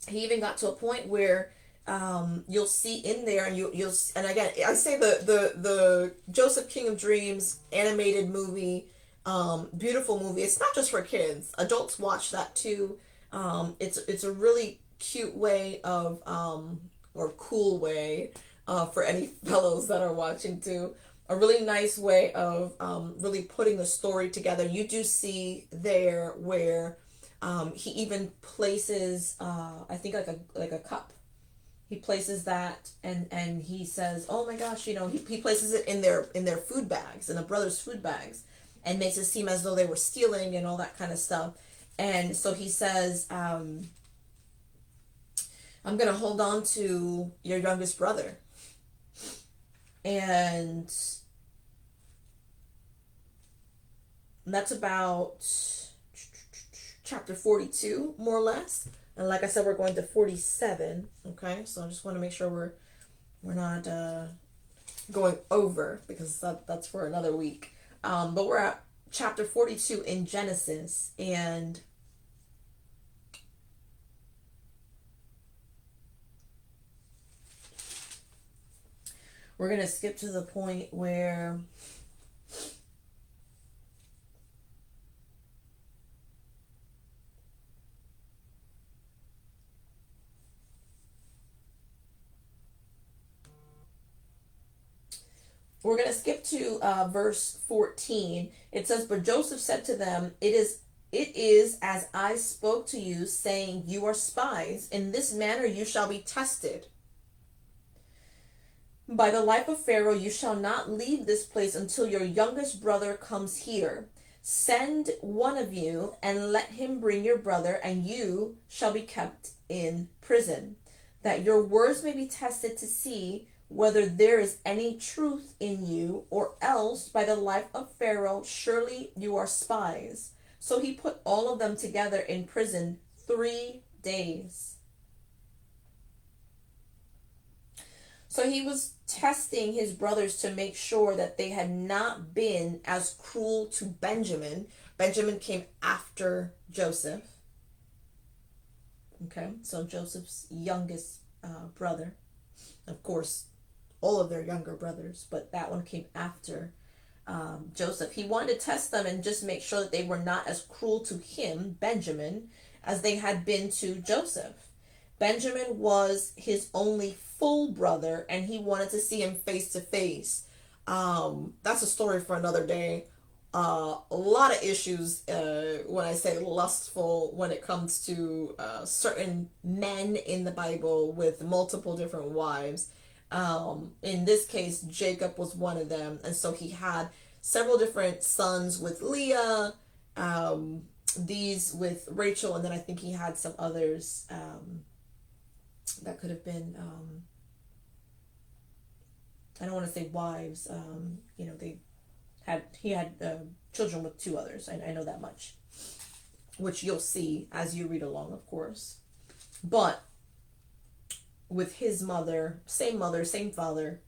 Speaker 1: he even got to a point where you'll see in there, and you'll and again, I say the Joseph King of Dreams animated movie, beautiful movie. It's not just for kids; adults watch that too. It's a really cute way of or cool way for any fellows that are watching too. A really nice way of really putting the story together. You do see there where he even places I think like a cup. He places that and he says, "Oh my gosh," he places it in their food bags, in the brothers' food bags, and makes it seem as though they were stealing and all that kind of stuff. And so he says, "I'm gonna hold on to your youngest brother." And that's about chapter 42, more or less. And like I said, we're going to 47. Okay, so I just want to make sure we're not going over, because that's for another week. But we're at chapter 42 in Genesis, and we're going to skip to the point where we're going to skip to verse 14. It says, "But Joseph said to them, It is as I spoke to you, saying, You are spies. In this manner you shall be tested. By the life of Pharaoh, you shall not leave this place until your youngest brother comes here. Send one of you, and let him bring your brother, and you shall be kept in prison, that your words may be tested to see whether there is any truth in you, or else by the life of Pharaoh, surely you are spies." So he put all of them together in prison 3 days. So he was testing his brothers to make sure that they had not been as cruel to Benjamin. Benjamin came after Joseph. Okay, so Joseph's youngest brother. Of course, all of their younger brothers, but that one came after Joseph. He wanted to test them and just make sure that they were not as cruel to him, Benjamin, as they had been to Joseph. Benjamin was his only full brother, and he wanted to see him face to face. That's a story for another day. A lot of issues when I say lustful when it comes to certain men in the Bible with multiple different wives. In this case, Jacob was one of them, and so he had several different sons with Leah, these with Rachel, and then I think he had some others that could have been. I don't want to say wives. He had children with two others. I know that much, which you'll see as you read along, of course. But with his mother, same father,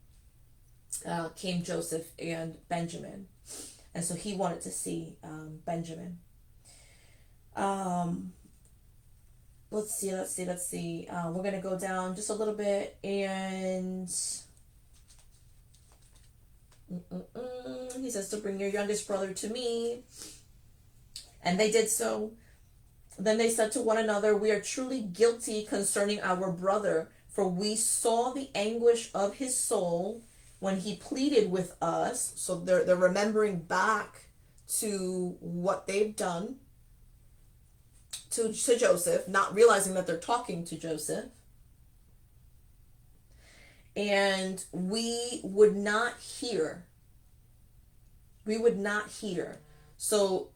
Speaker 1: came Joseph and Benjamin, and so he wanted to see Benjamin. Let's see. We're gonna go down just a little bit and. He says to bring your youngest brother to me. And they did so. Then they said to one another, we are truly guilty concerning our brother, for we saw the anguish of his soul when he pleaded with us. So they're remembering back to what they've done to Joseph, not realizing that they're talking to Joseph. And we would not hear. So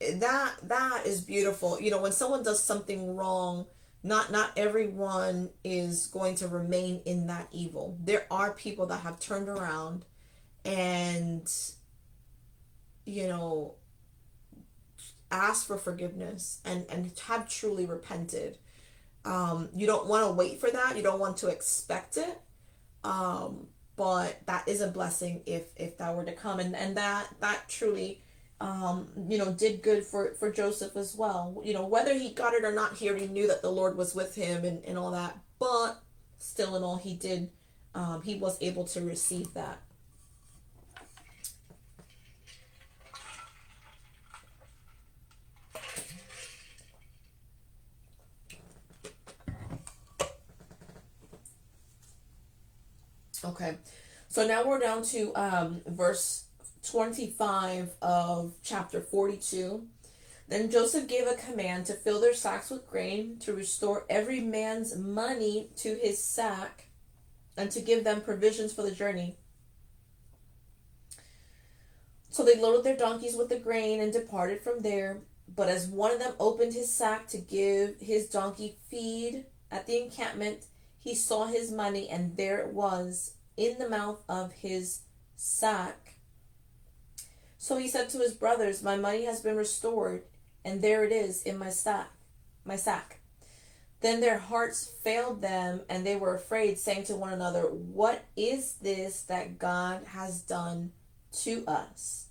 Speaker 1: that is beautiful. When someone does something wrong, not everyone is going to remain in that evil. There are people that have turned around and asked for forgiveness and have truly repented. You don't want to wait for that. You don't want to expect it. But that is a blessing if that were to come. And that truly, did good for Joseph as well. Whether he got it or not, he already knew that the Lord was with him and all that. But still in all, he was able to receive that. Okay, so now we're down to verse 25 of chapter 42. Then Joseph gave a command to fill their sacks with grain, to restore every man's money to his sack, and to give them provisions for the journey. So they loaded their donkeys with the grain and departed from there. But as one of them opened his sack to give his donkey feed at the encampment, he saw his money, and there it was in the mouth of his sack. So he said to his brothers, my money has been restored, and there it is in my sack. Then their hearts failed them, and they were afraid, saying to one another, what is this that God has done to us?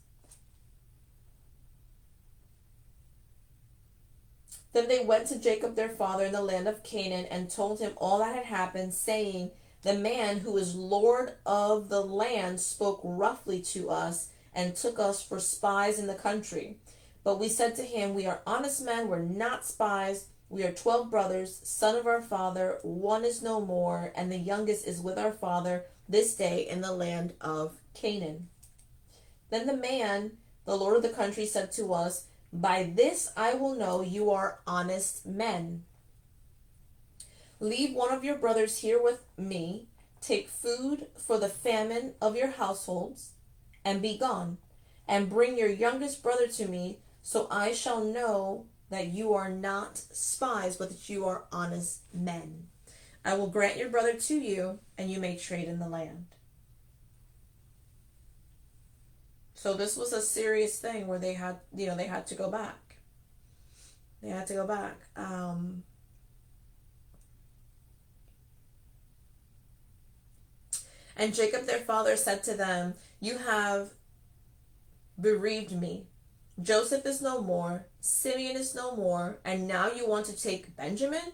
Speaker 1: Then they went to Jacob their father in the land of Canaan and told him all that had happened, saying, the man who is Lord of the land spoke roughly to us and took us for spies in the country. But we said to him, we are honest men, we're not spies. We are 12 brothers, son of our father. One is no more, and the youngest is with our father this day in the land of Canaan. Then the man, the Lord of the country, said to us, by this I will know you are honest men. Leave one of your brothers here with me, take food for the famine of your households, and be gone, and bring your youngest brother to me, so I shall know that you are not spies, but that you are honest men. I will grant your brother to you, and you may trade in the land. So this was a serious thing where they had to go back. And Jacob their father said to them, you have bereaved me. Joseph is no more, Simeon is no more, and now you want to take Benjamin?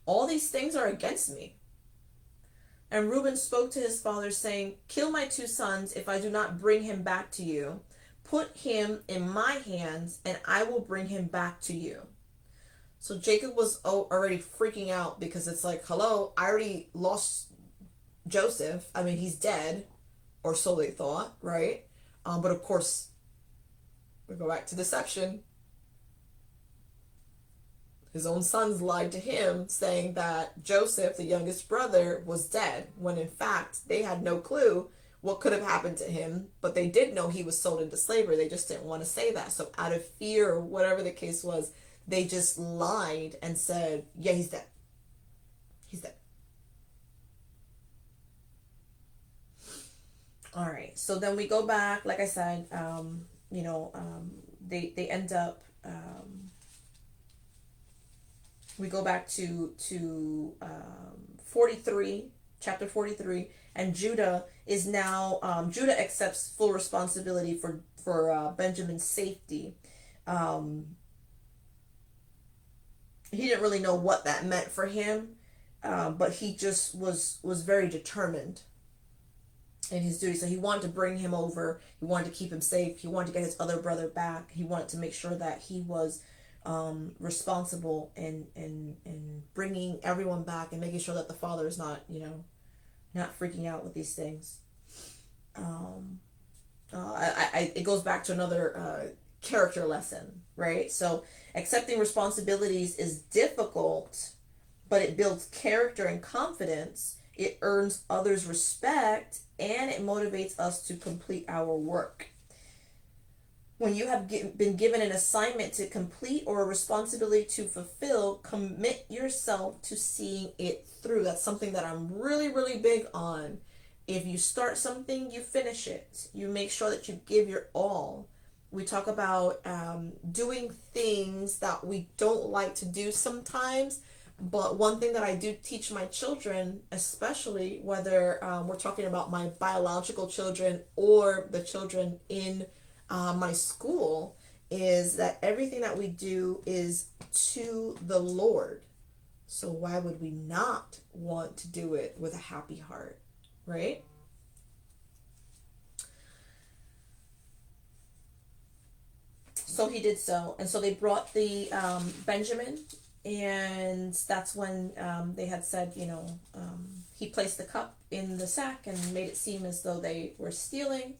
Speaker 1: All these things are against me. And Reuben spoke to his father, saying, kill my two sons if I do not bring him back to you. Put him in my hands, and I will bring him back to you. So Jacob was already freaking out because it's like, hello, I already lost Joseph. I mean, he's dead, or so they thought, right? But of course, we go back to deception. His own sons lied to him, saying that Joseph, the youngest brother, was dead, when in fact they had no clue what could have happened to him, but they did know he was sold into slavery. They just didn't want to say that. So out of fear, or whatever the case was, they just lied and said, yeah, he's dead. He's dead. All right. So then we go back, like I said, they end up, we go back to 43, chapter 43, and Judah is now, Judah accepts full responsibility for Benjamin's safety. Um, he didn't really know what that meant for him, but he just was very determined in his duty. So he wanted to bring him over. He wanted to keep him safe. He wanted to get his other brother back. He wanted to make sure that he was responsible in bringing everyone back and making sure that the father is not, not freaking out with these things. Um, it goes back to another character lesson, right? So accepting responsibilities is difficult, but it builds character and confidence. It earns others' respect, and it motivates us to complete our work. When you have been given an assignment to complete or a responsibility to fulfill, commit yourself to seeing it through. That's something that I'm really, really big on. If you start something, you finish it. You make sure that you give your all. We talk about doing things that we don't like to do sometimes. But one thing that I do teach my children, especially whether we're talking about my biological children or the children in my school, is that everything that we do is to the Lord. So why would we not want to do it with a happy heart, right? So he did so. And so they brought the Benjamin, and that's when they had said, he placed the cup in the sack and made it seem as though they were stealing.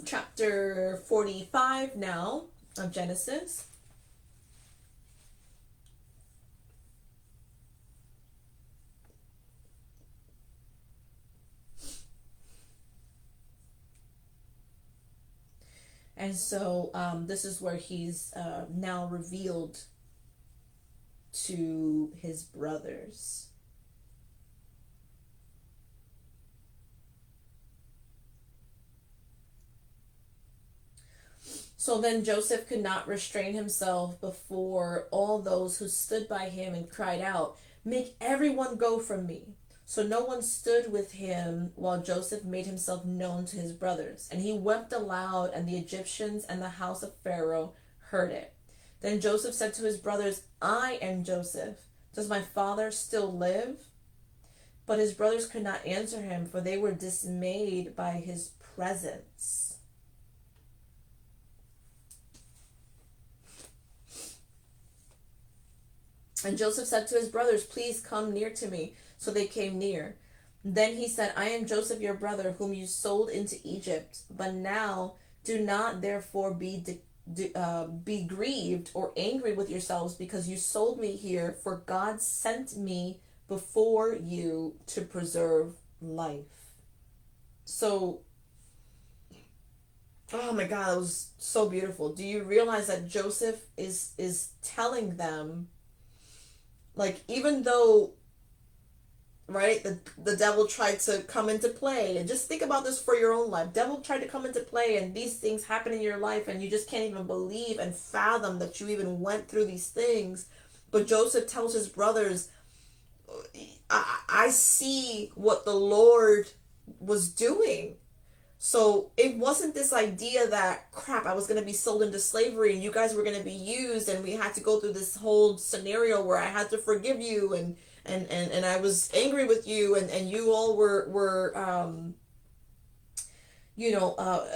Speaker 1: Chapter 45 now of Genesis. And so this is where he's now revealed to his brothers. So then Joseph could not restrain himself before all those who stood by him and cried out, make everyone go from me. So no one stood with him while Joseph made himself known to his brothers. And he wept aloud, and the Egyptians and the house of Pharaoh heard it. Then Joseph said to his brothers, I am Joseph. Does my father still live? But his brothers could not answer him, for they were dismayed by his presence. And Joseph said to his brothers, please come near to me. So they came near. Then he said, I am Joseph your brother, whom you sold into Egypt. But now do not therefore be grieved or angry with yourselves, because you sold me here, for God sent me before you to preserve life. So, oh my God, that was so beautiful. Do you realize that Joseph is telling them, like, even though, right, the devil tried to come into play, and just think about this for your own life. Devil tried to come into play, and these things happen in your life, and you just can't even believe and fathom that you even went through these things. But Joseph tells his brothers, I see what the Lord was doing. So it wasn't this idea that, crap, I was going to be sold into slavery and you guys were going to be used, and we had to go through this whole scenario where I had to forgive you, and I was angry with you, and you all were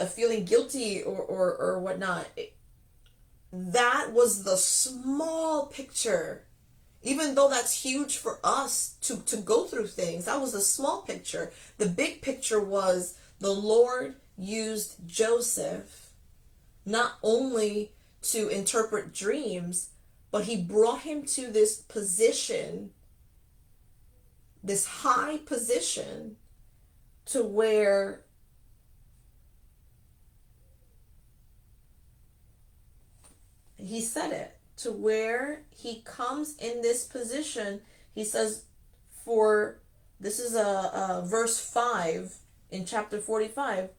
Speaker 1: feeling guilty or whatnot. That was the small picture. Even though that's huge for us to go through things, that was the small picture. The big picture was the Lord used Joseph not only to interpret dreams, but he brought him to this position, this high position, to where he said it, to where he comes in this position. He says, for this is a verse 5 in chapter 45,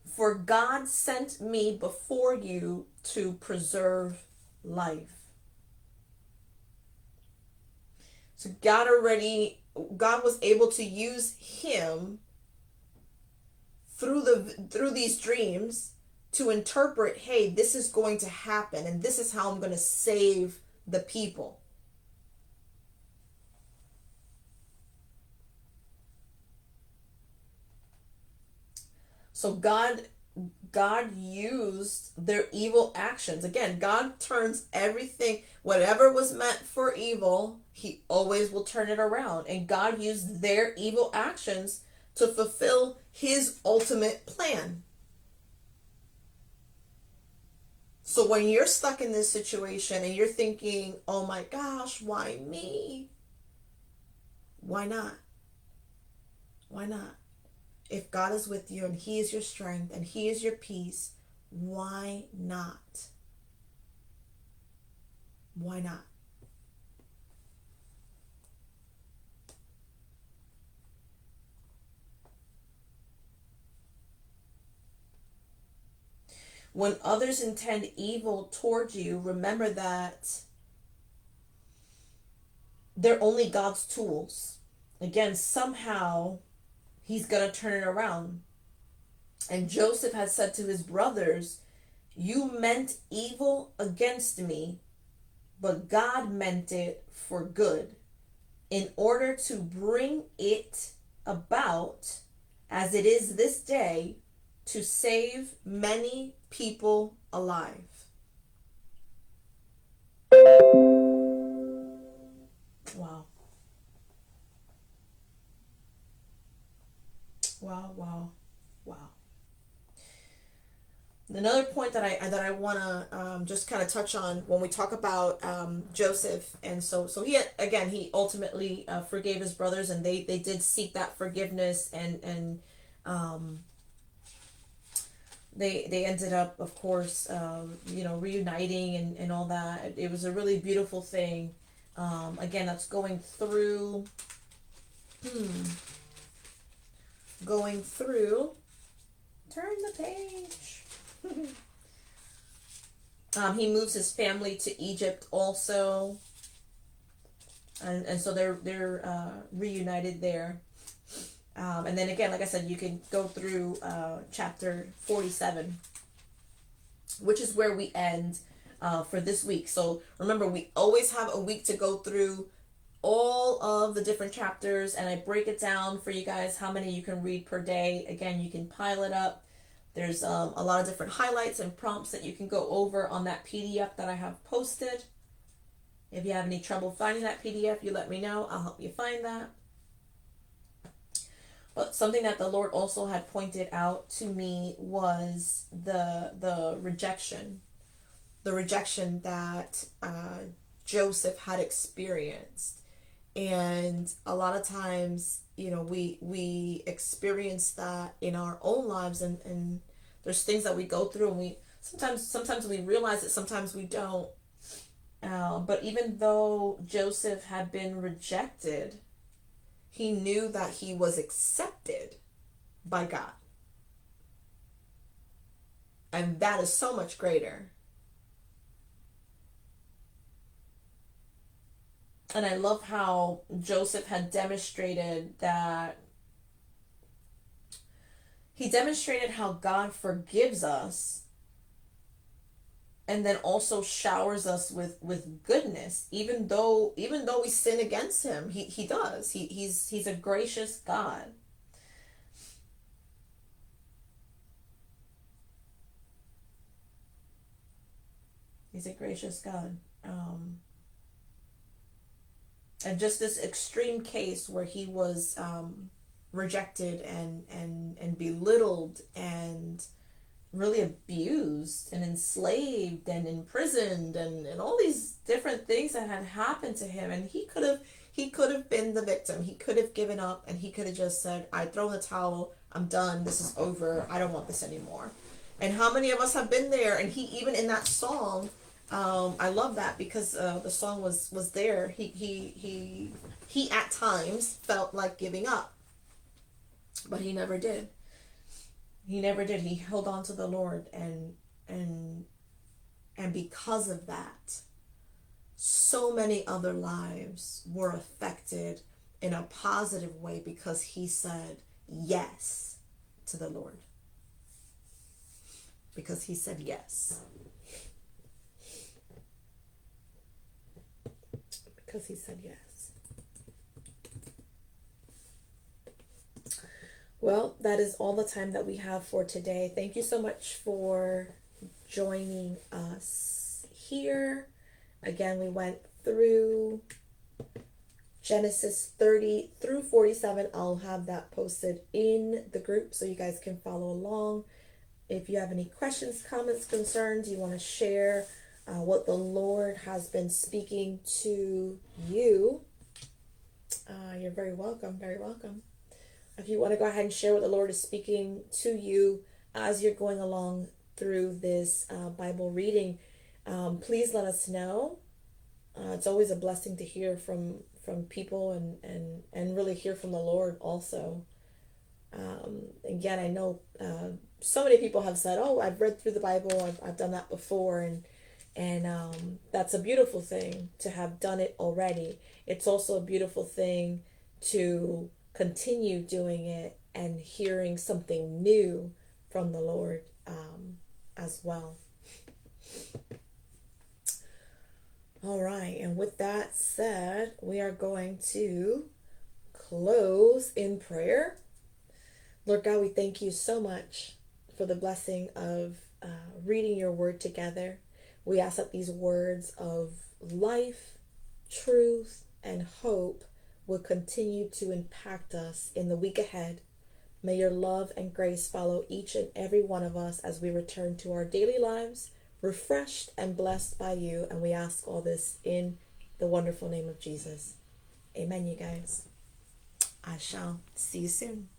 Speaker 1: for God sent me before you to preserve life. So God was able to use him through these dreams to interpret, hey, this is going to happen and this is how I'm going to save the people. So God used their evil actions. Again, God turns everything, whatever was meant for evil, he always will turn it around. And God used their evil actions to fulfill his ultimate plan. So when you're stuck in this situation and you're thinking, oh my gosh, why me? Why not? Why not? If God is with you and he is your strength and he is your peace, why not? Why not? When others intend evil towards you, remember that they're only God's tools. Again, somehow he's going to turn it around. And Joseph had said to his brothers, you meant evil against me, but God meant it for good, in order to bring it about as it is this day, to save many people alive. Wow. Wow, wow, wow. Another point that I want to just kind of touch on when we talk about Joseph, and so he ultimately forgave his brothers, and they did seek that forgiveness, and um, they ended up, of course, reuniting and all that. It was a really beautiful thing. Again, that's going through. Going through. Turn the page. He moves his family to Egypt also, and so they're reunited there. And then again, like I said, you can go through chapter 47, which is where we end for this week. So remember, we always have a week to go through all of the different chapters, and I break it down for you guys how many you can read per day. Again, you can pile it up. There's a lot of different highlights and prompts that you can go over on that PDF that I have posted. If you have any trouble finding that PDF, you let me know. I'll help you find that. But something that the Lord also had pointed out to me was the rejection. The rejection that Joseph had experienced. And a lot of times, we experience that in our own lives, and there's things that we go through, and we sometimes we realize it, sometimes we don't. But even though Joseph had been rejected, he knew that he was accepted by God. And that is so much greater. And I love how Joseph had demonstrated that He demonstrated how God forgives us and then also showers us with goodness, even though we sin against him. He does. He's a gracious God. He's a gracious God. And just this extreme case where he was rejected and belittled and really abused and enslaved and imprisoned and all these different things that had happened to him, and he could have been the victim. He could have given up, and he could have just said, I throw in the towel, I'm done, this is over, I don't want this anymore. And how many of us have been there? And he, even in that song, I love that because the song was there. He at times felt like giving up, but he never did. He never did. He held on to the Lord, and and because of that, so many other lives were affected in a positive way because he said yes to the Lord. Because he said yes. Because he said yes. Well, that is all the time that we have for today. Thank you so much for joining us here. Again, we went through Genesis 30 through 47. I'll have that posted in the group so you guys can follow along. If you have any questions, comments, concerns, you want to share what the Lord has been speaking to you, you're very welcome, very welcome. If you want to go ahead and share what the Lord is speaking to you as you're going along through this Bible reading, please let us know. It's always a blessing to hear from people and really hear from the Lord also. Again, I know so many people have said, oh, I've read through the Bible, I've done that before, and that's a beautiful thing to have done it already. It's also a beautiful thing to continue doing it and hearing something new from the Lord as well. All right, and with that said, we are going to close in prayer. Lord God, we thank you so much for the blessing of reading your word together. We ask that these words of life, truth, and hope will continue to impact us in the week ahead. May your love and grace follow each and every one of us as we return to our daily lives, refreshed and blessed by you. And we ask all this in the wonderful name of Jesus. Amen, you guys. I shall see you soon.